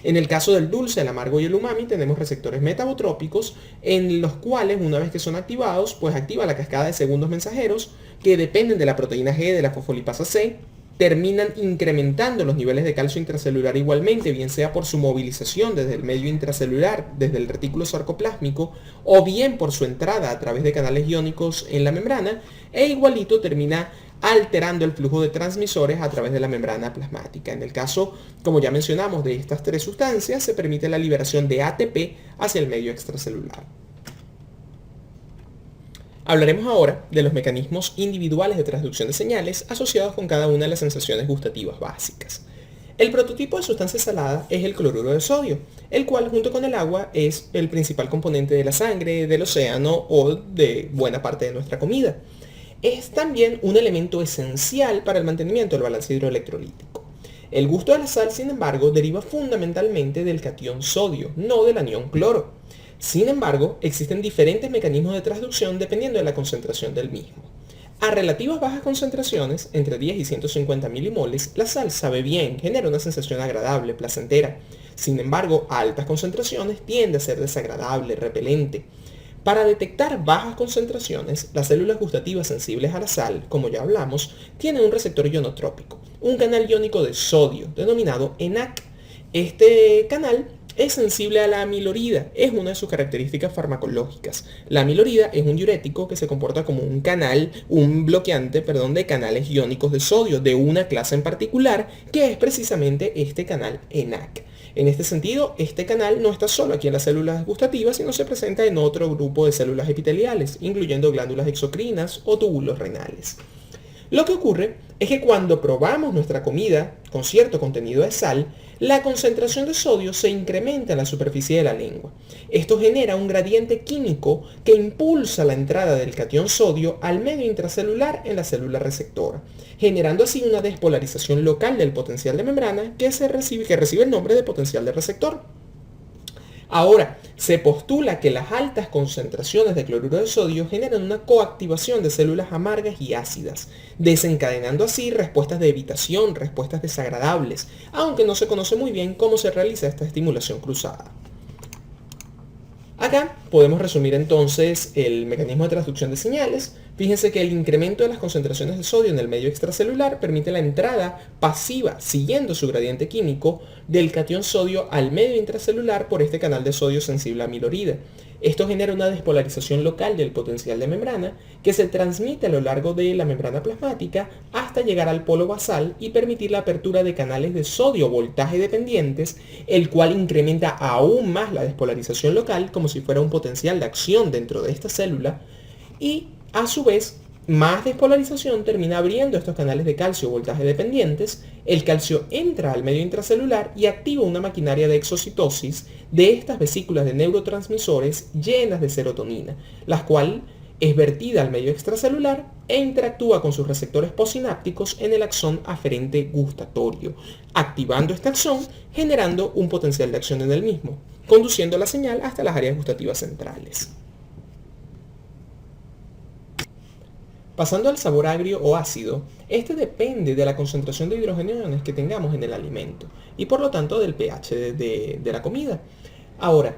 En el caso del dulce, el amargo y el umami tenemos receptores metabotrópicos en los cuales una vez que son activados, pues activa la cascada de segundos mensajeros que dependen de la proteína G de la fosfolipasa C, terminan incrementando los niveles de calcio intracelular igualmente, bien sea por su movilización desde el medio intracelular, desde el retículo sarcoplásmico, o bien por su entrada a través de canales iónicos en la membrana, e igualito termina alterando el flujo de transmisores a través de la membrana plasmática. En el caso, como ya mencionamos, de estas tres sustancias, se permite la liberación de ATP hacia el medio extracelular. Hablaremos ahora de los mecanismos individuales de transducción de señales asociados con cada una de las sensaciones gustativas básicas. El prototipo de sustancia salada es el cloruro de sodio, el cual junto con el agua es el principal componente de la sangre, del océano o de buena parte de nuestra comida. Es también un elemento esencial para el mantenimiento del balance hidroelectrolítico. El gusto de la sal, sin embargo, deriva fundamentalmente del catión sodio, no del anión cloro. Sin embargo, existen diferentes mecanismos de transducción dependiendo de la concentración del mismo. A relativas bajas concentraciones, entre 10 y 150 milimoles, la sal sabe bien, genera una sensación agradable, placentera. Sin embargo, a altas concentraciones tiende a ser desagradable, repelente. Para detectar bajas concentraciones, las células gustativas sensibles a la sal, como ya hablamos, tienen un receptor ionotrópico, un canal iónico de sodio, denominado ENaC. Este canal es sensible a la amilorida, es una de sus características farmacológicas. La amilorida es un diurético que se comporta como un bloqueante de canales iónicos de sodio de una clase en particular, que es precisamente este canal ENaC. En este sentido, este canal no está solo aquí en las células gustativas, sino se presenta en otro grupo de células epiteliales, incluyendo glándulas exocrinas o túbulos renales. Lo que ocurre es que cuando probamos nuestra comida con cierto contenido de sal, la concentración de sodio se incrementa en la superficie de la lengua. Esto genera un gradiente químico que impulsa la entrada del catión sodio al medio intracelular en la célula receptora, generando así una despolarización local del potencial de membrana que recibe el nombre de potencial de receptor. Ahora, se postula que las altas concentraciones de cloruro de sodio generan una coactivación de células amargas y ácidas, desencadenando así respuestas de evitación, respuestas desagradables, aunque no se conoce muy bien cómo se realiza esta estimulación cruzada. Acá podemos resumir entonces el mecanismo de transducción de señales. Fíjense que el incremento de las concentraciones de sodio en el medio extracelular permite la entrada pasiva, siguiendo su gradiente químico, del catión sodio al medio intracelular por este canal de sodio sensible a amilorida. Esto genera una despolarización local del potencial de membrana que se transmite a lo largo de la membrana plasmática hasta llegar al polo basal y permitir la apertura de canales de sodio voltaje dependientes, el cual incrementa aún más la despolarización local como si fuera un potencial de acción dentro de esta célula, y a su vez más despolarización termina abriendo estos canales de calcio voltaje dependientes. El calcio entra al medio intracelular y activa una maquinaria de exocitosis de estas vesículas de neurotransmisores llenas de serotonina, la cual es vertida al medio extracelular e interactúa con sus receptores postsinápticos en el axón aferente gustatorio, activando este axón, generando un potencial de acción en el mismo, conduciendo la señal hasta las áreas gustativas centrales. Pasando al sabor agrio o ácido, este depende de la concentración de hidrogeniones que tengamos en el alimento y por lo tanto del pH de la comida. Ahora,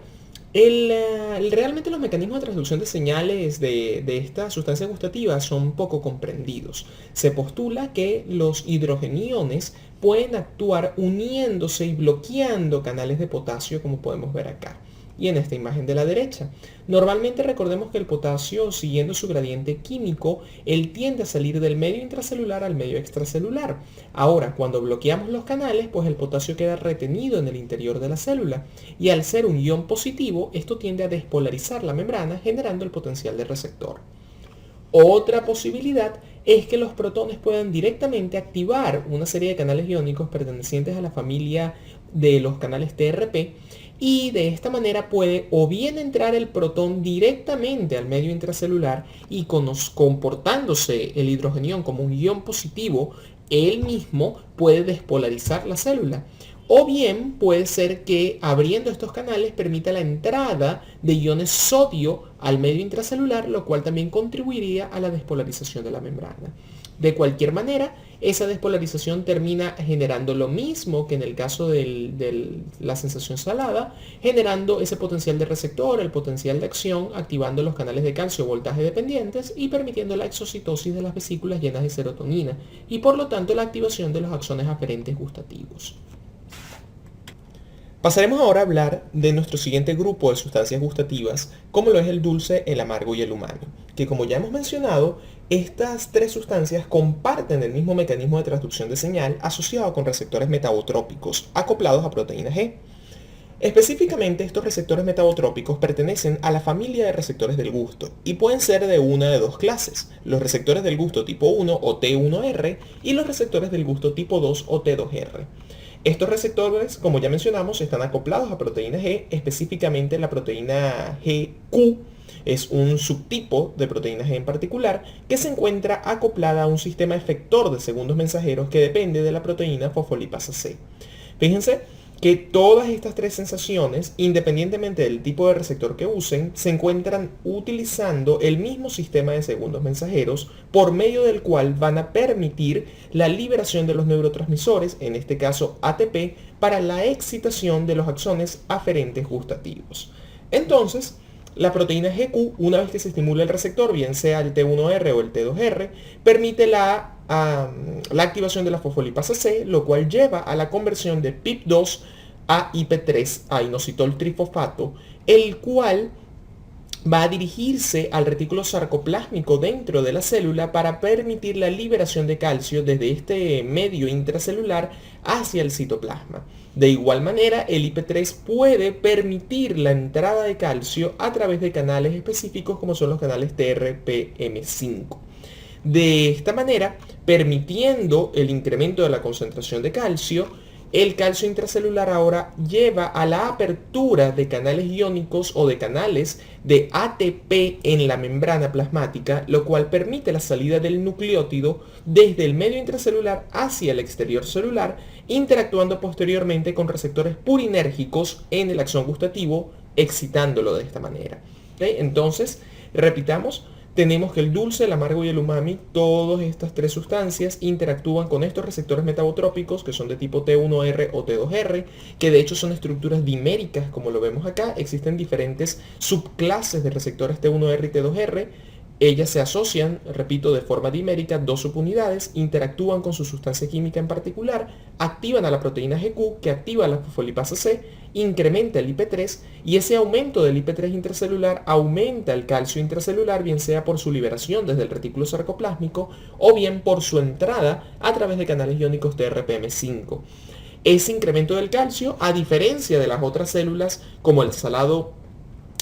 realmente los mecanismos de transducción de señales de estas sustancias gustativas son poco comprendidos. Se postula que los hidrogeniones pueden actuar uniéndose y bloqueando canales de potasio, como podemos ver acá. y en esta imagen de la derecha. Normalmente recordemos que el potasio, siguiendo su gradiente químico, él tiende a salir del medio intracelular al medio extracelular. Ahora, cuando bloqueamos los canales, pues el potasio queda retenido en el interior de la célula, y al ser un ion positivo, esto tiende a despolarizar la membrana, generando el potencial de receptor. Otra posibilidad es que los protones puedan directamente activar una serie de canales iónicos pertenecientes a la familia de los canales TRP, y de esta manera puede o bien entrar el protón directamente al medio intracelular y comportándose el hidrogenión como un ion positivo, él mismo puede despolarizar la célula. O bien puede ser que abriendo estos canales permita la entrada de iones sodio al medio intracelular, lo cual también contribuiría a la despolarización de la membrana. De cualquier manera, esa despolarización termina generando lo mismo que en el caso de la sensación salada, generando ese potencial de receptor, el potencial de acción, activando los canales de calcio voltaje dependientes y permitiendo la exocitosis de las vesículas llenas de serotonina y por lo tanto la activación de los axones aferentes gustativos. Pasaremos ahora a hablar de nuestro siguiente grupo de sustancias gustativas, como lo es el dulce, el amargo y el umami, que como ya hemos mencionado, estas tres sustancias comparten el mismo mecanismo de transducción de señal asociado con receptores metabotrópicos acoplados a proteína G. Específicamente, estos receptores metabotrópicos pertenecen a la familia de receptores del gusto y pueden ser de una de dos clases, los receptores del gusto tipo 1 o T1R y los receptores del gusto tipo 2 o T2R. Estos receptores, como ya mencionamos, están acoplados a proteína G, específicamente la proteína GQ. Es un subtipo de proteína G en particular que se encuentra acoplada a un sistema efector de segundos mensajeros que depende de la proteína fosfolipasa C. Fíjense que todas estas tres sensaciones, independientemente del tipo de receptor que usen, se encuentran utilizando el mismo sistema de segundos mensajeros por medio del cual van a permitir la liberación de los neurotransmisores, en este caso ATP, para la excitación de los axones aferentes gustativos. Entonces, la proteína GQ, una vez que se estimula el receptor, bien sea el T1R o el T2R, permite la activación de la fosfolipasa C, lo cual lleva a la conversión de PIP2 a IP3, a inositol trifosfato, el cual va a dirigirse al retículo sarcoplásmico dentro de la célula para permitir la liberación de calcio desde este medio intracelular hacia el citoplasma. De igual manera, el IP3 puede permitir la entrada de calcio a través de canales específicos como son los canales TRPM5. De esta manera, permitiendo el incremento de la concentración de calcio, el calcio intracelular ahora lleva a la apertura de canales iónicos o de canales de ATP en la membrana plasmática, lo cual permite la salida del nucleótido desde el medio intracelular hacia el exterior celular, interactuando posteriormente con receptores purinérgicos en el axón gustativo, excitándolo de esta manera. ¿Okay? Entonces, repitamos. Tenemos que el dulce, el amargo y el umami, todas estas tres sustancias interactúan con estos receptores metabotrópicos que son de tipo T1R o T2R, que de hecho son estructuras diméricas como lo vemos acá. Existen diferentes subclases de receptores T1R y T2R. Ellas se asocian, repito, de forma dimérica, dos subunidades, interactúan con su sustancia química en particular, activan a la proteína GQ que activa la fosfolipasa C, incrementa el IP3 y ese aumento del IP3 intracelular aumenta el calcio intracelular, bien sea por su liberación desde el retículo sarcoplásmico o bien por su entrada a través de canales iónicos TRPM5. Ese incremento del calcio, a diferencia de las otras células como el salado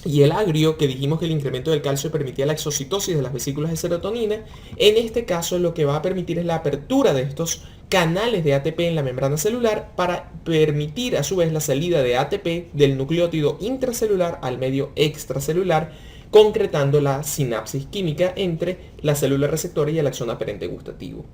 y el agrio, que dijimos que el incremento del calcio permitía la exocitosis de las vesículas de serotonina, en este caso lo que va a permitir es la apertura de estos canales de ATP en la membrana celular para permitir a su vez la salida de ATP del nucleótido intracelular al medio extracelular, concretando la sinapsis química entre la célula receptora y el axón aferente gustativo.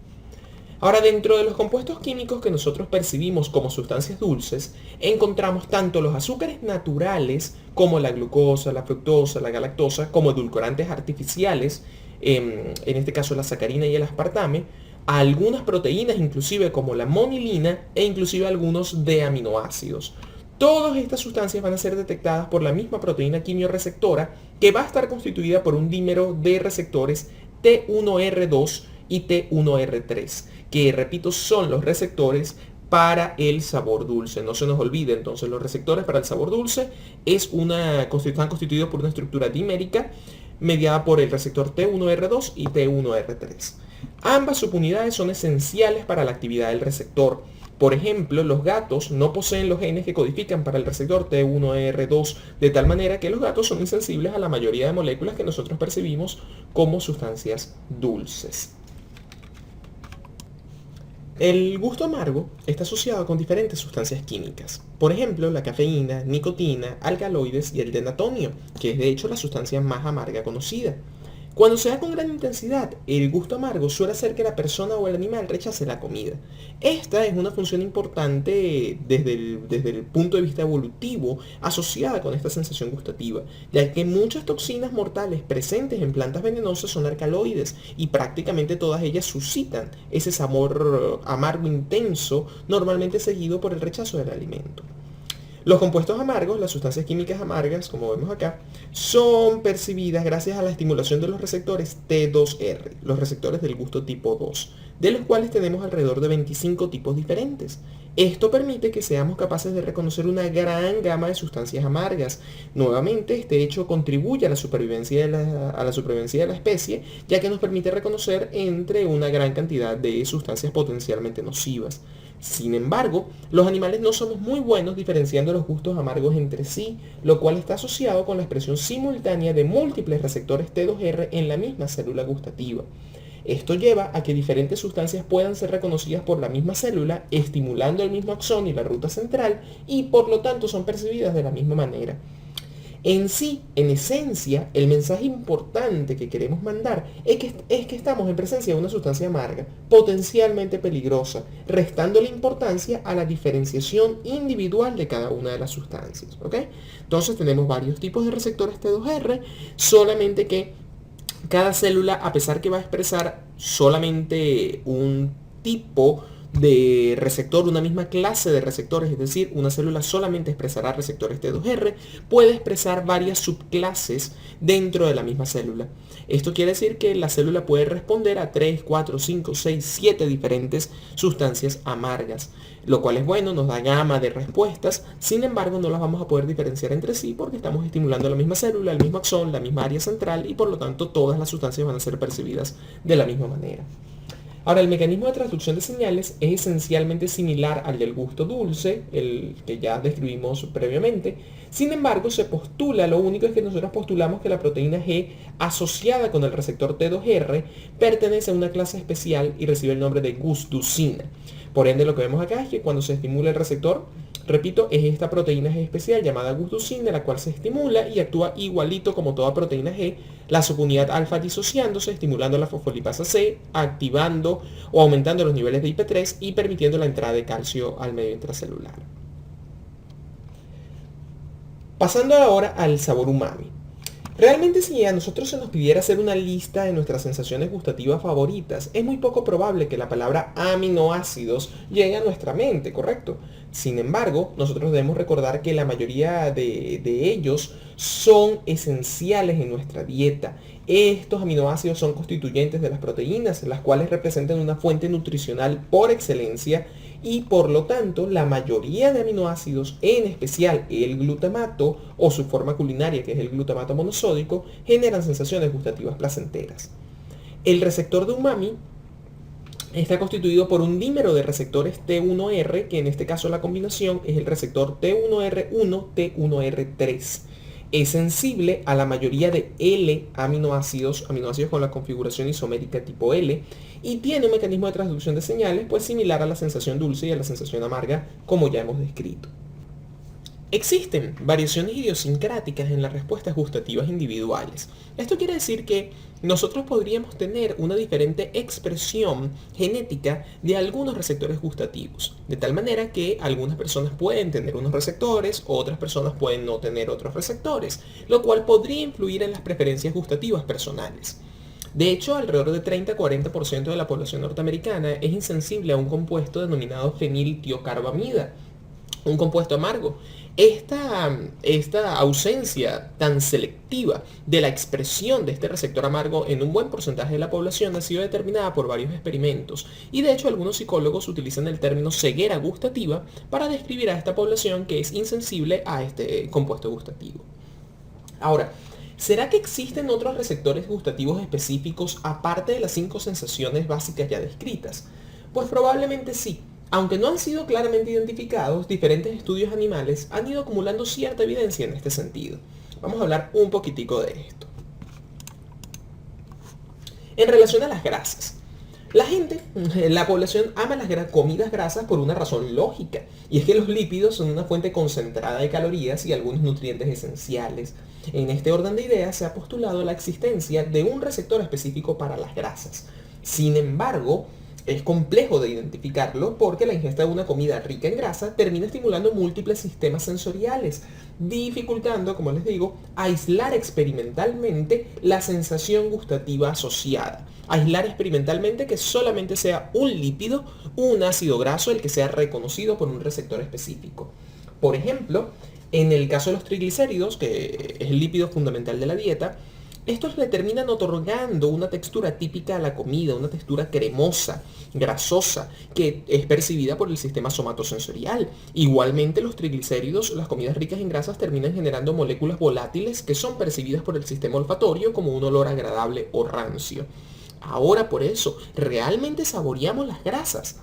Ahora, dentro de los compuestos químicos que nosotros percibimos como sustancias dulces, encontramos tanto los azúcares naturales como la glucosa, la fructosa, la galactosa, como edulcorantes artificiales, en este caso la sacarina y el aspartame, a algunas proteínas inclusive como la monilina e inclusive algunos de aminoácidos. Todas estas sustancias van a ser detectadas por la misma proteína quimioreceptora que va a estar constituida por un dímero de receptores T1R2 y T1R3, que repito son los receptores para el sabor dulce. No se nos olvide, entonces, los receptores para el sabor dulce están constituidos por una estructura dimérica mediada por el receptor T1R2 y T1R3. Ambas subunidades son esenciales para la actividad del receptor. Por ejemplo, los gatos no poseen los genes que codifican para el receptor T1R2, de tal manera que los gatos son insensibles a la mayoría de moléculas que nosotros percibimos como sustancias dulces. El gusto amargo está asociado con diferentes sustancias químicas. Por ejemplo, la cafeína, nicotina, alcaloides y el denatonio, que es de hecho la sustancia más amarga conocida. Cuando se da con gran intensidad, el gusto amargo suele hacer que la persona o el animal rechace la comida. Esta es una función importante desde el punto de vista evolutivo asociada con esta sensación gustativa, ya que muchas toxinas mortales presentes en plantas venenosas son alcaloides y prácticamente todas ellas suscitan ese sabor amargo intenso, normalmente seguido por el rechazo del alimento. Los compuestos amargos, las sustancias químicas amargas, como vemos acá, son percibidas gracias a la estimulación de los receptores T2R, los receptores del gusto tipo 2, de los cuales tenemos alrededor de 25 tipos diferentes. Esto permite que seamos capaces de reconocer una gran gama de sustancias amargas. Nuevamente, este hecho contribuye a la supervivencia de la especie, ya que nos permite reconocer entre una gran cantidad de sustancias potencialmente nocivas. Sin embargo, los animales no somos muy buenos diferenciando los gustos amargos entre sí, lo cual está asociado con la expresión simultánea de múltiples receptores T2R en la misma célula gustativa. Esto lleva a que diferentes sustancias puedan ser reconocidas por la misma célula, estimulando el mismo axón y la ruta central, y por lo tanto son percibidas de la misma manera. En sí, en esencia, el mensaje importante que queremos mandar es que estamos en presencia de una sustancia amarga, potencialmente peligrosa, restándole importancia a la diferenciación individual de cada una de las sustancias. ¿Ok? Entonces tenemos varios tipos de receptores T2R, solamente que cada célula, a pesar que va a expresar solamente un tipo de receptor, una misma clase de receptores, es decir, una célula solamente expresará receptores T2R, puede expresar varias subclases dentro de la misma célula. Esto quiere decir que la célula puede responder a 3, 4, 5, 6, 7 diferentes sustancias amargas, lo cual es bueno, nos da gama de respuestas. Sin embargo, no las vamos a poder diferenciar entre sí porque estamos estimulando la misma célula, el mismo axón, la misma área central, y por lo tanto todas las sustancias van a ser percibidas de la misma manera. Ahora, el mecanismo de transducción de señales es esencialmente similar al del gusto dulce, el que ya describimos previamente. Sin embargo, lo único es que nosotros postulamos que la proteína G asociada con el receptor T2R pertenece a una clase especial y recibe el nombre de gustusina. Por ende, lo que vemos acá es que cuando se estimula el receptor, repito, es esta proteína G especial llamada gustusina, la cual se estimula y actúa igualito como toda proteína G, la subunidad alfa disociándose, estimulando la fosfolipasa C, activando o aumentando los niveles de IP3 y permitiendo la entrada de calcio al medio intracelular. Pasando ahora al sabor umami. Realmente, si a nosotros se nos pidiera hacer una lista de nuestras sensaciones gustativas favoritas, es muy poco probable que la palabra aminoácidos llegue a nuestra mente, ¿correcto? Sin embargo, nosotros debemos recordar que la mayoría de ellos son esenciales en nuestra dieta. Estos aminoácidos son constituyentes de las proteínas, las cuales representan una fuente nutricional por excelencia, y por lo tanto la mayoría de aminoácidos, en especial el glutamato o su forma culinaria, que es el glutamato monosódico, generan sensaciones gustativas placenteras. El receptor de umami está constituido por un dímero de receptores T1R, que en este caso la combinación es el receptor T1R1-T1R3. Es sensible a la mayoría de L aminoácidos con la configuración isomérica tipo L, y tiene un mecanismo de transducción de señales pues similar a la sensación dulce y a la sensación amarga, como ya hemos descrito. Existen variaciones idiosincráticas en las respuestas gustativas individuales. Esto quiere decir que nosotros podríamos tener una diferente expresión genética de algunos receptores gustativos, de tal manera que algunas personas pueden tener unos receptores, otras personas pueden no tener otros receptores, lo cual podría influir en las preferencias gustativas personales. De hecho, alrededor de 30-40% de la población norteamericana es insensible a un compuesto denominado feniltiocarbamida, un compuesto amargo. Esta ausencia tan selectiva de la expresión de este receptor amargo en un buen porcentaje de la población ha sido determinada por varios experimentos, y de hecho algunos psicólogos utilizan el término ceguera gustativa para describir a esta población que es insensible a este compuesto gustativo. Ahora, ¿será que existen otros receptores gustativos específicos aparte de las 5 sensaciones básicas ya descritas? Pues probablemente sí. Aunque no han sido claramente identificados, diferentes estudios animales han ido acumulando cierta evidencia en este sentido. Vamos a hablar un poquitico de esto. En relación a las grasas, la población ama las comidas grasas por una razón lógica, y es que los lípidos son una fuente concentrada de calorías y algunos nutrientes esenciales. En este orden de ideas se ha postulado la existencia de un receptor específico para las grasas. Sin embargo, es complejo de identificarlo porque la ingesta de una comida rica en grasa termina estimulando múltiples sistemas sensoriales, dificultando, como les digo, aislar experimentalmente la sensación gustativa asociada. Aislar experimentalmente que solamente sea un lípido, un ácido graso, el que sea reconocido por un receptor específico. Por ejemplo, en el caso de los triglicéridos, que es el lípido fundamental de la dieta, estos le terminan otorgando una textura típica a la comida, una textura cremosa, grasosa, que es percibida por el sistema somatosensorial. Igualmente los triglicéridos, las comidas ricas en grasas, terminan generando moléculas volátiles que son percibidas por el sistema olfatorio como un olor agradable o rancio. Ahora por eso, ¿realmente saboreamos las grasas?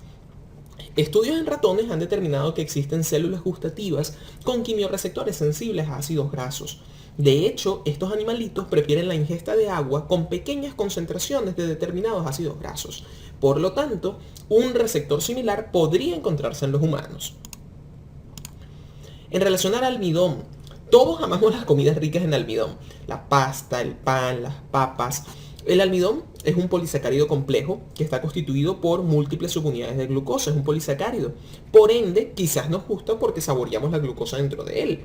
Estudios en ratones han determinado que existen células gustativas con quimiorreceptores sensibles a ácidos grasos. De hecho, estos animalitos prefieren la ingesta de agua con pequeñas concentraciones de determinados ácidos grasos. Por lo tanto, un receptor similar podría encontrarse en los humanos. En relación al almidón, todos amamos las comidas ricas en almidón. La pasta, el pan, las papas. El almidón es un polisacárido complejo que está constituido por múltiples subunidades de glucosa. Es un polisacárido. Por ende, quizás nos gusta porque saboreamos la glucosa dentro de él.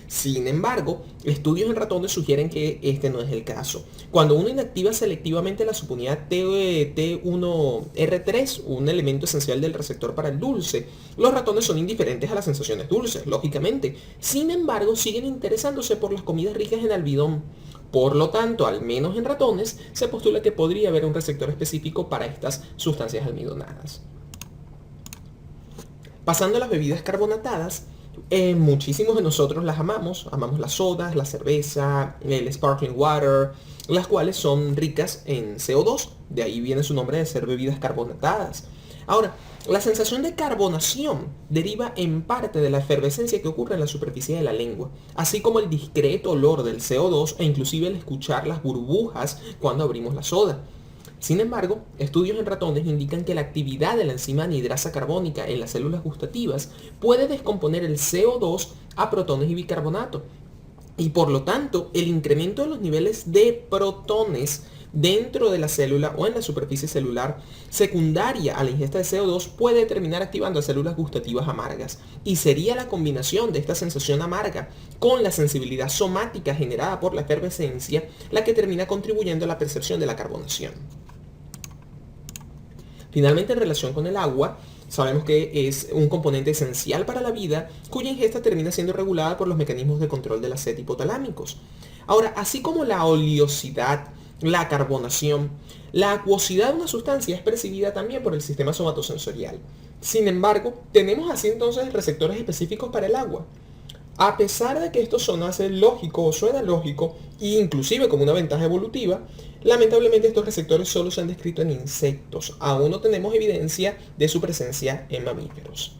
Sin embargo, estudios en ratones sugieren que este no es el caso. Cuando uno inactiva selectivamente la subunidad T1R3, un elemento esencial del receptor para el dulce, los ratones son indiferentes a las sensaciones dulces, lógicamente. Sin embargo, siguen interesándose por las comidas ricas en almidón. Por lo tanto, al menos en ratones, se postula que podría haber un receptor específico para estas sustancias almidonadas. Pasando a las bebidas carbonatadas, muchísimos de nosotros las amamos las sodas, la cerveza, el sparkling water, las cuales son ricas en CO2, de ahí viene su nombre de ser bebidas carbonatadas. Ahora, la sensación de carbonación deriva en parte de la efervescencia que ocurre en la superficie de la lengua, así como el discreto olor del CO2 e inclusive el escuchar las burbujas cuando abrimos la soda. Sin embargo, estudios en ratones indican que la actividad de la enzima anhidrasa carbónica en las células gustativas puede descomponer el CO2 a protones y bicarbonato. Y por lo tanto, el incremento de los niveles de protones dentro de la célula o en la superficie celular secundaria a la ingesta de CO2 puede terminar activando células gustativas amargas. Y sería la combinación de esta sensación amarga con la sensibilidad somática generada por la efervescencia la que termina contribuyendo a la percepción de la carbonación. Finalmente, en relación con el agua, sabemos que es un componente esencial para la vida, cuya ingesta termina siendo regulada por los mecanismos de control de la sed hipotalámicos. Ahora, así como la oleosidad, la carbonación, la acuosidad de una sustancia es percibida también por el sistema somatosensorial. Sin embargo, tenemos así entonces receptores específicos para el agua. A pesar de que esto sonase lógico o suena lógico, e inclusive como una ventaja evolutiva, lamentablemente estos receptores solo se han descrito en insectos. Aún no tenemos evidencia de su presencia en mamíferos.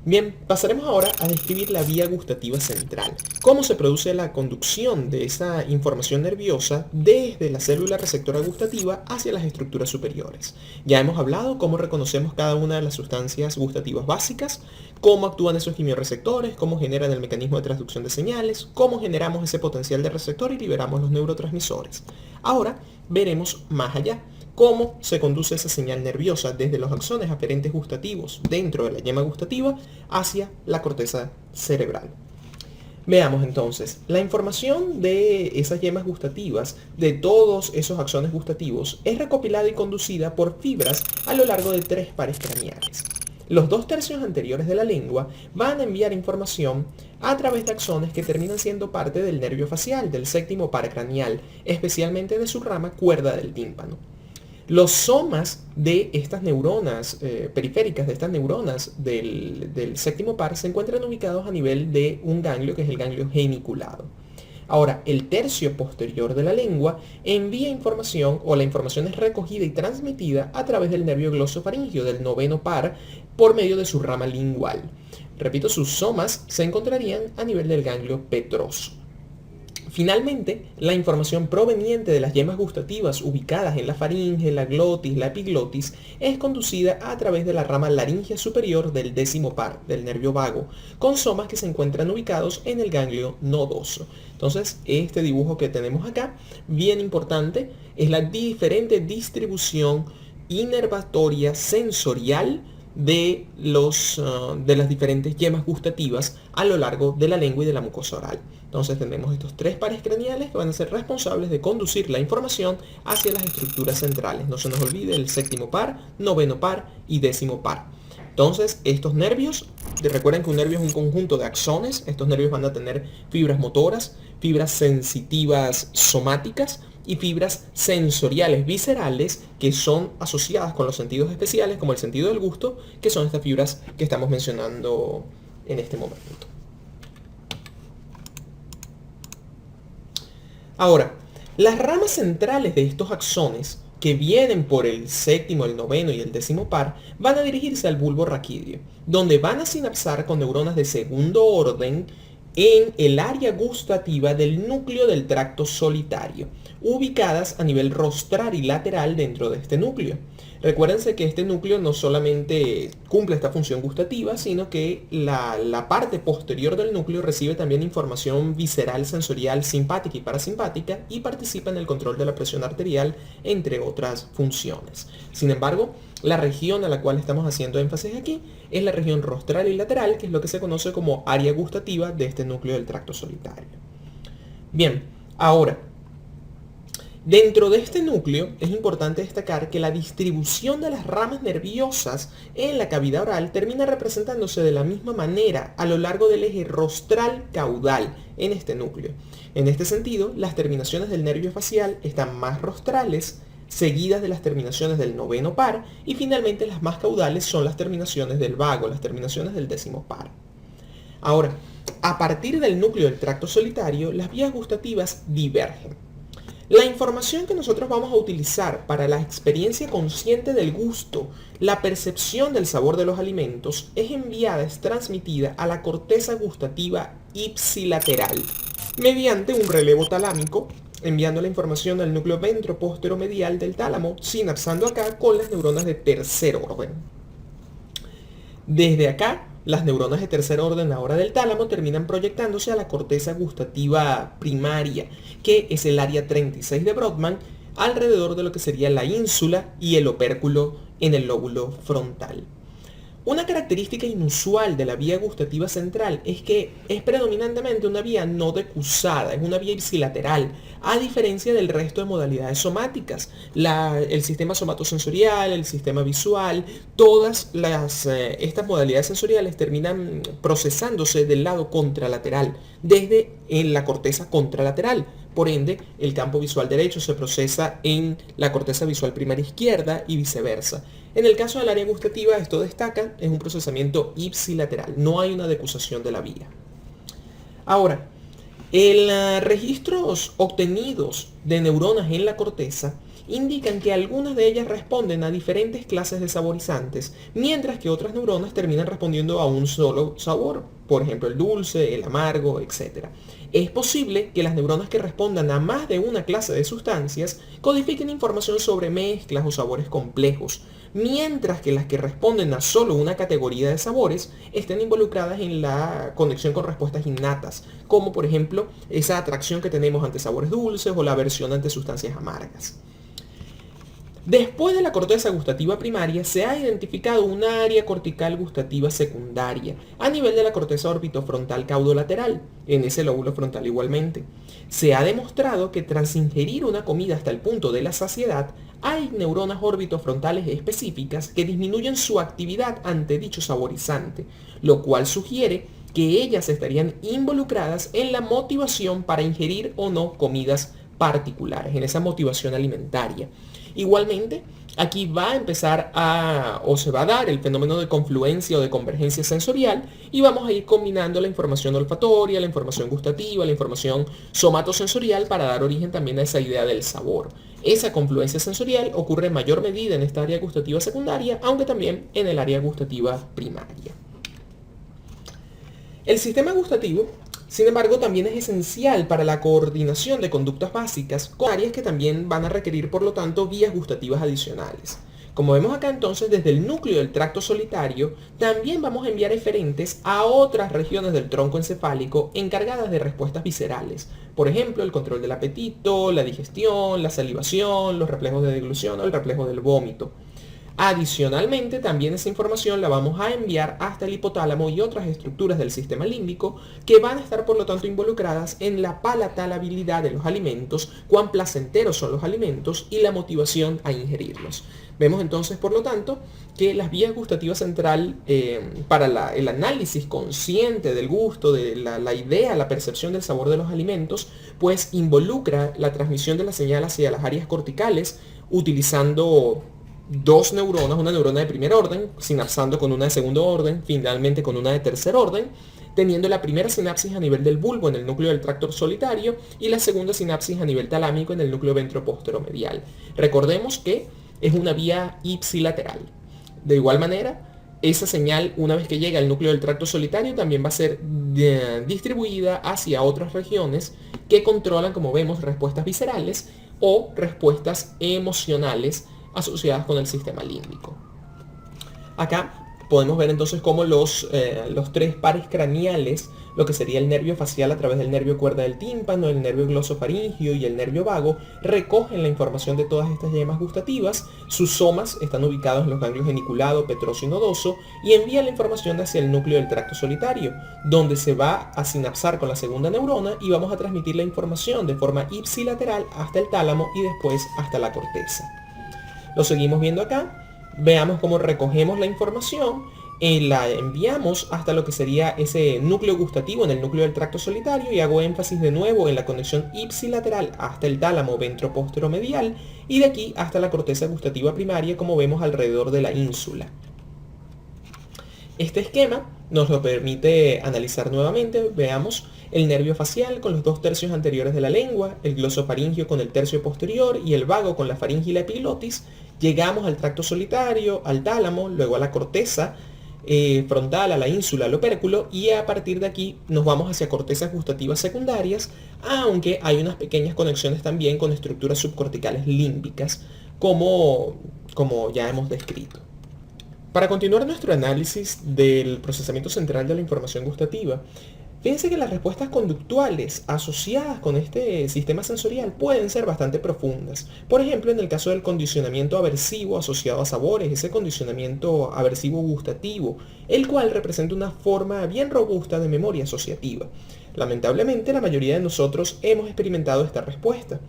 Bien, pasaremos ahora a describir la vía gustativa central. Cómo se produce la conducción de esa información nerviosa desde la célula receptora gustativa hacia las estructuras superiores. Ya hemos hablado cómo reconocemos cada una de las sustancias gustativas básicas, cómo actúan esos quimiorreceptores, cómo generan el mecanismo de transducción de señales, cómo generamos ese potencial de receptor y liberamos los neurotransmisores. Ahora veremos más allá. Cómo se conduce esa señal nerviosa desde los axones aferentes gustativos dentro de la yema gustativa hacia la corteza cerebral. Veamos entonces, la información de esas yemas gustativas, de todos esos axones gustativos, es recopilada y conducida por fibras a lo largo de 3 pares craneales. los 2/3 anteriores de la lengua van a enviar información a través de axones que terminan siendo parte del nervio facial, del séptimo par craneal, especialmente de su rama cuerda del tímpano. Los somas de estas neuronas periféricas, de estas neuronas del séptimo par, se encuentran ubicados a nivel de un ganglio que es el ganglio geniculado. Ahora, el tercio posterior de la lengua envía información, o la información es recogida y transmitida a través del nervio glosofaringio del noveno par por medio de su rama lingual. Repito, sus somas se encontrarían a nivel del ganglio petroso. Finalmente, la información proveniente de las yemas gustativas ubicadas en la faringe, la glotis, la epiglotis, es conducida a través de la rama laringea superior del décimo par, del nervio vago, con somas que se encuentran ubicados en el ganglio nodoso. Entonces, este dibujo que tenemos acá, bien importante, es la diferente distribución inervatoria sensorial de las diferentes yemas gustativas a lo largo de la lengua y de la mucosa oral. Entonces tenemos estos 3 pares craneales que van a ser responsables de conducir la información hacia las estructuras centrales. No se nos olvide el séptimo par, noveno par y décimo par. Entonces estos nervios, recuerden que un nervio es un conjunto de axones. Estos nervios van a tener fibras motoras, fibras sensitivas somáticas y fibras sensoriales viscerales que son asociadas con los sentidos especiales, como el sentido del gusto, que son estas fibras que estamos mencionando en este momento. Ahora, las ramas centrales de estos axones, que vienen por el séptimo, el noveno y el décimo par, van a dirigirse al bulbo raquídeo, donde van a sinapsar con neuronas de segundo orden en el área gustativa del núcleo del tracto solitario, ubicadas a nivel rostral y lateral dentro de este núcleo. Recuérdense que este núcleo no solamente cumple esta función gustativa, sino que la parte posterior del núcleo recibe también información visceral, sensorial, simpática y parasimpática y participa en el control de la presión arterial, entre otras funciones. Sin embargo, la región a la cual estamos haciendo énfasis aquí es la región rostral y lateral, que es lo que se conoce como área gustativa de este núcleo del tracto solitario. Bien, ahora, dentro de este núcleo es importante destacar que la distribución de las ramas nerviosas en la cavidad oral termina representándose de la misma manera a lo largo del eje rostral-caudal en este núcleo. En este sentido, las terminaciones del nervio facial están más rostrales, seguidas de las terminaciones del noveno par, y finalmente las más caudales son las terminaciones del vago, las terminaciones del décimo par. Ahora, a partir del núcleo del tracto solitario, las vías gustativas divergen. La información que nosotros vamos a utilizar para la experiencia consciente del gusto, la percepción del sabor de los alimentos, es enviada, es transmitida a la corteza gustativa ipsilateral mediante un relevo talámico, enviando la información al núcleo ventroposteromedial del tálamo, sinapsando acá con las neuronas de tercer orden. Desde acá, las neuronas de tercer orden ahora del tálamo terminan proyectándose a la corteza gustativa primaria, que es el área 36 de Brodmann, alrededor de lo que sería la ínsula y el opérculo en el lóbulo frontal. Una característica inusual de la vía gustativa central es que es predominantemente una vía no decusada, es una vía ipsilateral, a diferencia del resto de modalidades somáticas. El sistema somatosensorial, el sistema visual, todas estas modalidades sensoriales terminan procesándose del lado contralateral, desde en la corteza contralateral. Por ende, el campo visual derecho se procesa en la corteza visual primaria izquierda y viceversa. En el caso del área gustativa, esto destaca, es un procesamiento ipsilateral, no hay una decusación de la vía. Ahora, registros obtenidos de neuronas en la corteza indican que algunas de ellas responden a diferentes clases de saborizantes, mientras que otras neuronas terminan respondiendo a un solo sabor, por ejemplo el dulce, el amargo, etc. Es posible que las neuronas que respondan a más de una clase de sustancias codifiquen información sobre mezclas o sabores complejos, mientras que las que responden a solo una categoría de sabores estén involucradas en la conexión con respuestas innatas, como por ejemplo esa atracción que tenemos ante sabores dulces o la aversión ante sustancias amargas. Después de la corteza gustativa primaria, se ha identificado un área cortical gustativa secundaria a nivel de la corteza orbitofrontal caudolateral, en ese lóbulo frontal igualmente. Se ha demostrado que tras ingerir una comida hasta el punto de la saciedad, hay neuronas orbitofrontales específicas que disminuyen su actividad ante dicho saborizante, lo cual sugiere que ellas estarían involucradas en la motivación para ingerir o no comidas particulares, en esa motivación alimentaria. Igualmente, aquí va a empezar o se va a dar el fenómeno de confluencia o de convergencia sensorial y vamos a ir combinando la información olfatoria, la información gustativa, la información somatosensorial para dar origen también a esa idea del sabor. Esa confluencia sensorial ocurre en mayor medida en esta área gustativa secundaria, aunque también en el área gustativa primaria. El sistema gustativo, sin embargo, también es esencial para la coordinación de conductas básicas con áreas que también van a requerir, por lo tanto, vías gustativas adicionales. Como vemos acá entonces, desde el núcleo del tracto solitario, también vamos a enviar eferentes a otras regiones del tronco encefálico encargadas de respuestas viscerales. Por ejemplo, el control del apetito, la digestión, la salivación, los reflejos de deglución o el reflejo del vómito. Adicionalmente, también esa información la vamos a enviar hasta el hipotálamo y otras estructuras del sistema límbico que van a estar por lo tanto involucradas en la palatalabilidad de los alimentos, cuán placenteros son los alimentos y la motivación a ingerirlos. Vemos entonces por lo tanto que las vías gustativas central para el análisis consciente del gusto, de la idea, la percepción del sabor de los alimentos, pues involucra la transmisión de la señal hacia las áreas corticales utilizando dos neuronas, una neurona de primer orden, sinapsando con una de segundo orden, finalmente con una de tercer orden, teniendo la primera sinapsis a nivel del bulbo en el núcleo del tracto solitario y la segunda sinapsis a nivel talámico en el núcleo ventroposteromedial. Recordemos que es una vía ipsilateral. De igual manera, esa señal, una vez que llega al núcleo del tracto solitario, también va a ser distribuida hacia otras regiones que controlan, como vemos, respuestas viscerales o respuestas emocionales asociadas con el sistema límbico. Acá podemos ver entonces cómo los tres pares craneales, lo que sería el nervio facial a través del nervio cuerda del tímpano, el nervio glosofaringio y el nervio vago, recogen la información de todas estas yemas gustativas. Sus somas están ubicados en los ganglios geniculado, petroso y nodoso y envían la información hacia el núcleo del tracto solitario, donde se va a sinapsar con la segunda neurona y vamos a transmitir la información de forma ipsilateral hasta el tálamo y después hasta la corteza. Lo seguimos viendo acá. Veamos cómo recogemos la información y la enviamos hasta lo que sería ese núcleo gustativo en el núcleo del tracto solitario y hago énfasis de nuevo en la conexión ipsilateral hasta el tálamo ventroposteromedial y de aquí hasta la corteza gustativa primaria, como vemos alrededor de la ínsula. Este esquema nos lo permite analizar nuevamente. Veamos el nervio facial con los 2 tercios anteriores de la lengua, el glosofaringio con el tercio posterior y el vago con la faringe y la epiglotis. Llegamos al tracto solitario, al tálamo, luego a la corteza frontal, a la ínsula, al opérculo y a partir de aquí nos vamos hacia cortezas gustativas secundarias, aunque hay unas pequeñas conexiones también con estructuras subcorticales límbicas, como ya hemos descrito. Para continuar nuestro análisis del procesamiento central de la información gustativa, fíjense que las respuestas conductuales asociadas con este sistema sensorial pueden ser bastante profundas. Por ejemplo, en el caso del condicionamiento aversivo asociado a sabores, ese condicionamiento aversivo gustativo, el cual representa una forma bien robusta de memoria asociativa. Lamentablemente, la mayoría de nosotros hemos experimentado esta respuesta.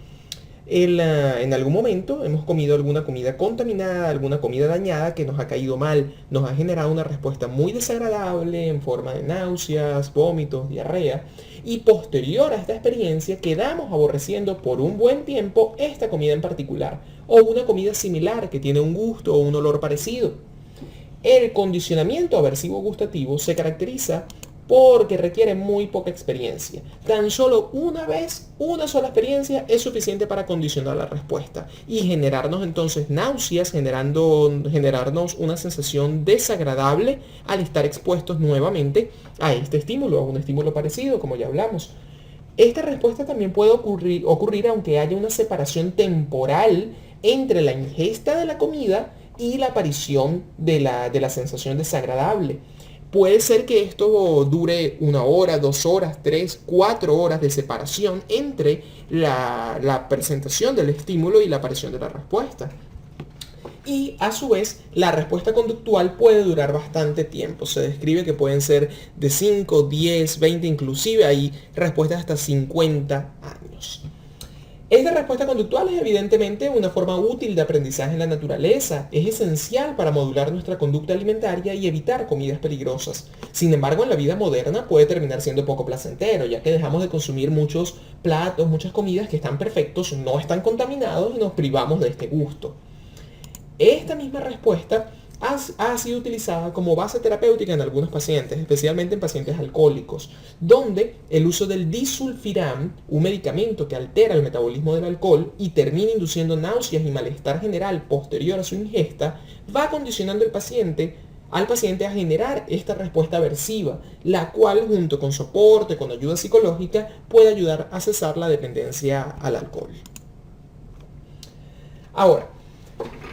En algún momento hemos comido alguna comida contaminada, alguna comida dañada que nos ha caído mal, nos ha generado una respuesta muy desagradable en forma de náuseas, vómitos, diarrea, y posterior a esta experiencia quedamos aborreciendo por un buen tiempo esta comida en particular, o una comida similar que tiene un gusto o un olor parecido. El condicionamiento aversivo gustativo se caracteriza porque requiere muy poca experiencia. Tan solo una vez, una sola experiencia es suficiente para condicionar la respuesta y generarnos entonces náuseas, generarnos una sensación desagradable al estar expuestos nuevamente a este estímulo, a un estímulo parecido, como ya hablamos. Esta respuesta también puede ocurrir aunque haya una separación temporal entre la ingesta de la comida y la aparición de la sensación desagradable. Puede ser que esto dure 1 hora, 2 horas, 3, 4 horas de separación entre la presentación del estímulo y la aparición de la respuesta. y a su vez la respuesta conductual puede durar bastante tiempo. Se describe que pueden ser de 5, 10, 20, inclusive hay respuestas hasta 50 años. Esta respuesta conductual es evidentemente una forma útil de aprendizaje en la naturaleza. Es esencial para modular nuestra conducta alimentaria y evitar comidas peligrosas. Sin embargo, en la vida moderna puede terminar siendo poco placentero, ya que dejamos de consumir muchos platos, muchas comidas que están perfectos, no están contaminados y nos privamos de este gusto. Esta misma respuesta ha sido utilizada como base terapéutica en algunos pacientes, especialmente en pacientes alcohólicos, donde el uso del disulfiram, un medicamento que altera el metabolismo del alcohol y termina induciendo náuseas y malestar general posterior a su ingesta, va condicionando al paciente a generar esta respuesta aversiva, la cual junto con soporte, con ayuda psicológica, puede ayudar a cesar la dependencia al alcohol. Ahora,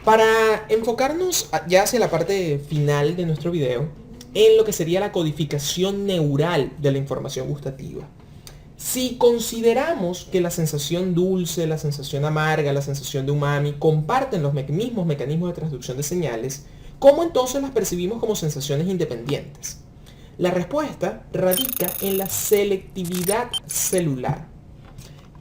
para enfocarnos ya hacia la parte final de nuestro video, en lo que sería la codificación neural de la información gustativa. Si consideramos que la sensación dulce, la sensación amarga, la sensación de umami comparten los mismos mecanismos de transducción de señales, ¿cómo entonces las percibimos como sensaciones independientes? La respuesta radica en la selectividad celular.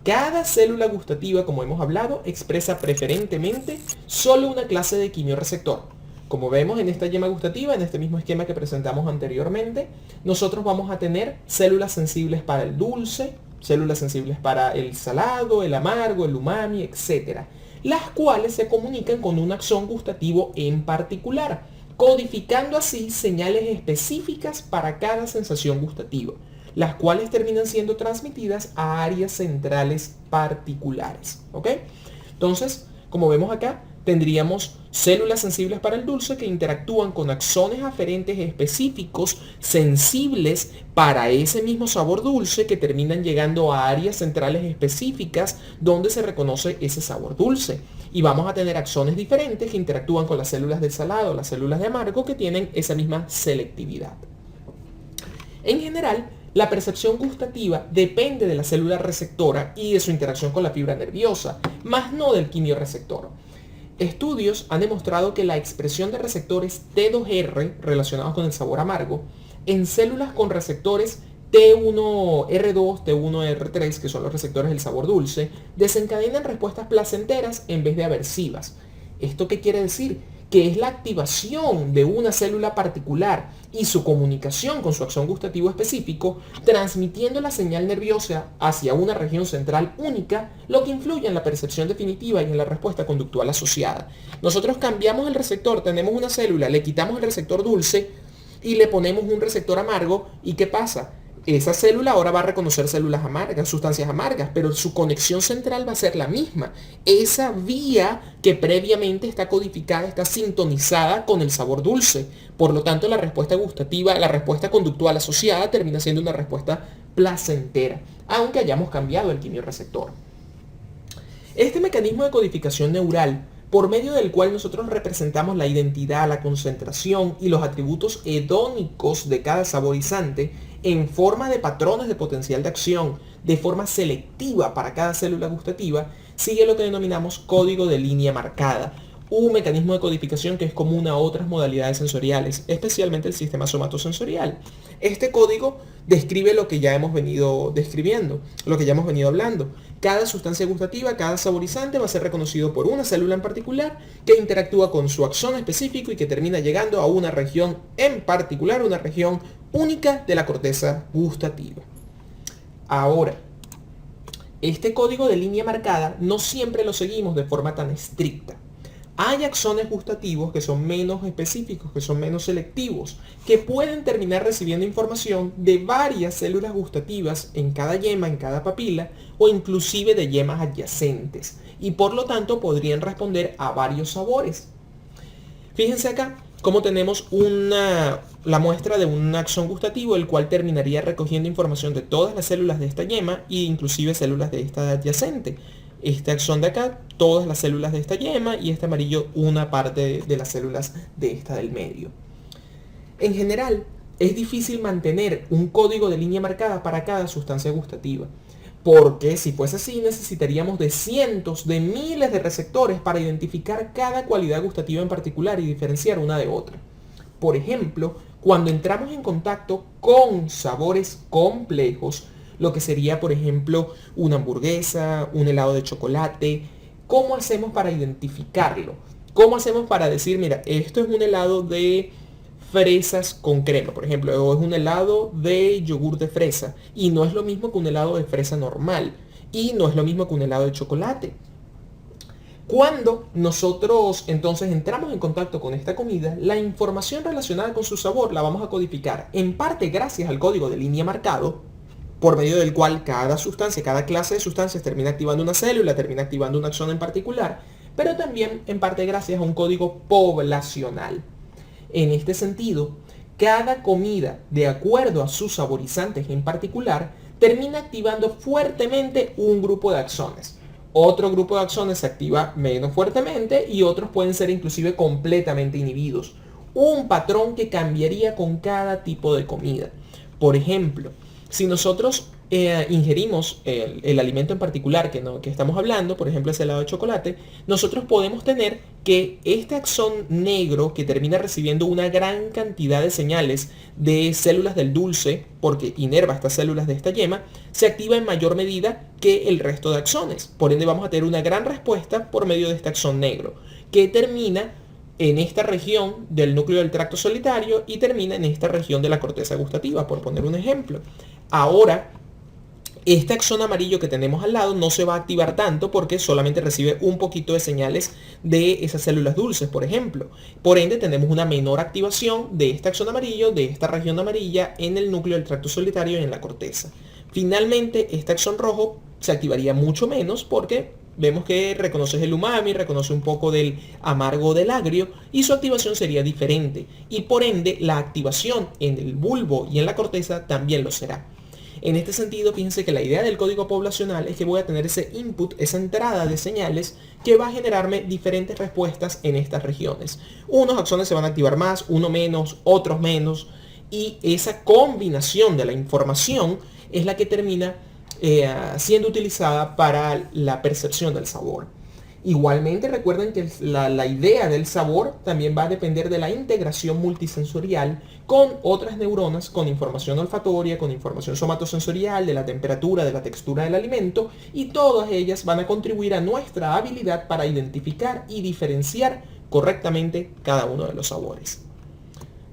Cada célula gustativa, como hemos hablado, expresa preferentemente solo una clase de quimioreceptor. Como vemos en esta yema gustativa, en este mismo esquema que presentamos anteriormente, nosotros vamos a tener células sensibles para el dulce, células sensibles para el salado, el amargo, el umami, etc. Las cuales se comunican con un axón gustativo en particular, codificando así señales específicas para cada sensación gustativa, las cuales terminan siendo transmitidas a áreas centrales particulares. ¿Ok? Entonces, como vemos acá, tendríamos células sensibles para el dulce que interactúan con axones aferentes específicos sensibles para ese mismo sabor dulce, que terminan llegando a áreas centrales específicas donde se reconoce ese sabor dulce. Y vamos a tener axones diferentes que interactúan con las células del salado, las células de amargo, que tienen esa misma selectividad. En general, la percepción gustativa depende de la célula receptora y de su interacción con la fibra nerviosa, más no del quimioreceptor. Estudios han demostrado que la expresión de receptores T2R relacionados con el sabor amargo en células con receptores T1R2, T1R3, que son los receptores del sabor dulce, desencadenan respuestas placenteras en vez de aversivas. ¿Esto qué quiere decir? Que es la activación de una célula particular y su comunicación con su axón gustativo específico, transmitiendo la señal nerviosa hacia una región central única, lo que influye en la percepción definitiva y en la respuesta conductual asociada. Nosotros cambiamos el receptor, tenemos una célula, le quitamos el receptor dulce y le ponemos un receptor amargo, ¿y qué pasa? Esa célula ahora va a reconocer células amargas, sustancias amargas, pero su conexión central va a ser la misma. Esa vía que previamente está codificada, está sintonizada con el sabor dulce. Por lo tanto, la respuesta gustativa, la respuesta conductual asociada termina siendo una respuesta placentera, aunque hayamos cambiado el quimioreceptor. Este mecanismo de codificación neural, por medio del cual nosotros representamos la identidad, la concentración y los atributos hedónicos de cada saborizante en forma de patrones de potencial de acción, de forma selectiva para cada célula gustativa, sigue lo que denominamos código de línea marcada, un mecanismo de codificación que es común a otras modalidades sensoriales, especialmente el sistema somatosensorial. Este código describe lo que ya hemos venido describiendo, lo que ya hemos venido hablando. Cada sustancia gustativa, cada saborizante va a ser reconocido por una célula en particular que interactúa con su axón específico y que termina llegando a una región en particular, una región única de la corteza gustativa. Ahora, este código de línea marcada no siempre lo seguimos de forma tan estricta. Hay axones gustativos que son menos específicos, que son menos selectivos, que pueden terminar recibiendo información de varias células gustativas en cada yema, en cada papila, o inclusive de yemas adyacentes, y por lo tanto podrían responder a varios sabores. Fíjense acá cómo tenemos la muestra de un axón gustativo, el cual terminaría recogiendo información de todas las células de esta yema e inclusive células de esta adyacente. Este axón de acá, todas las células de esta yema, y este amarillo, una parte de las células de esta del medio. En general, es difícil mantener un código de línea marcada para cada sustancia gustativa. Porque si fuese así, necesitaríamos de cientos de miles de receptores para identificar cada cualidad gustativa en particular y diferenciar una de otra. Por ejemplo, cuando entramos en contacto con sabores complejos, lo que sería, por ejemplo, una hamburguesa, un helado de chocolate, ¿cómo hacemos para identificarlo? ¿Cómo hacemos para decir, mira, esto es un helado de fresas con crema, por ejemplo, o es un helado de yogur de fresa, y no es lo mismo que un helado de fresa normal, y no es lo mismo que un helado de chocolate? Cuando nosotros entonces entramos en contacto con esta comida, la información relacionada con su sabor la vamos a codificar, en parte gracias al código de línea marcado, por medio del cual cada sustancia, cada clase de sustancias termina activando una célula, termina activando un axón en particular, pero también en parte gracias a un código poblacional. En este sentido, cada comida, de acuerdo a sus saborizantes en particular, termina activando fuertemente un grupo de axones. Otro grupo de axones se activa menos fuertemente y otros pueden ser inclusive completamente inhibidos. Un patrón que cambiaría con cada tipo de comida. Por ejemplo, si nosotros ingerimos el alimento en particular que estamos hablando, por ejemplo ese helado de chocolate, nosotros podemos tener que este axón negro que termina recibiendo una gran cantidad de señales de células del dulce, porque inerva estas células de esta yema, se activa en mayor medida que el resto de axones. Por ende vamos a tener una gran respuesta por medio de este axón negro, que termina en esta región del núcleo del tracto solitario y termina en esta región de la corteza gustativa, por poner un ejemplo. Ahora, este axón amarillo que tenemos al lado no se va a activar tanto porque solamente recibe un poquito de señales de esas células dulces, por ejemplo. Por ende, tenemos una menor activación de este axón amarillo, de esta región amarilla, en el núcleo del tracto solitario y en la corteza. Finalmente, este axón rojo se activaría mucho menos porque vemos que reconoce el umami, reconoce un poco del amargo del agrio y su activación sería diferente. Y por ende, la activación en el bulbo y en la corteza también lo será. En este sentido, fíjense que la idea del código poblacional es que voy a tener ese input, esa entrada de señales que va a generarme diferentes respuestas en estas regiones. Unos axones se van a activar más, uno menos, otros menos, y esa combinación de la información es la que termina siendo utilizada para la percepción del sabor. Igualmente recuerden que la idea del sabor también va a depender de la integración multisensorial con otras neuronas, con información olfatoria, con información somatosensorial, de la temperatura, de la textura del alimento, y todas ellas van a contribuir a nuestra habilidad para identificar y diferenciar correctamente cada uno de los sabores.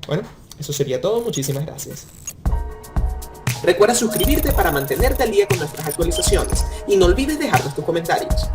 Bueno, eso sería todo. Muchísimas gracias. Recuerda suscribirte para mantenerte al día con nuestras actualizaciones y no olvides dejarnos tus comentarios.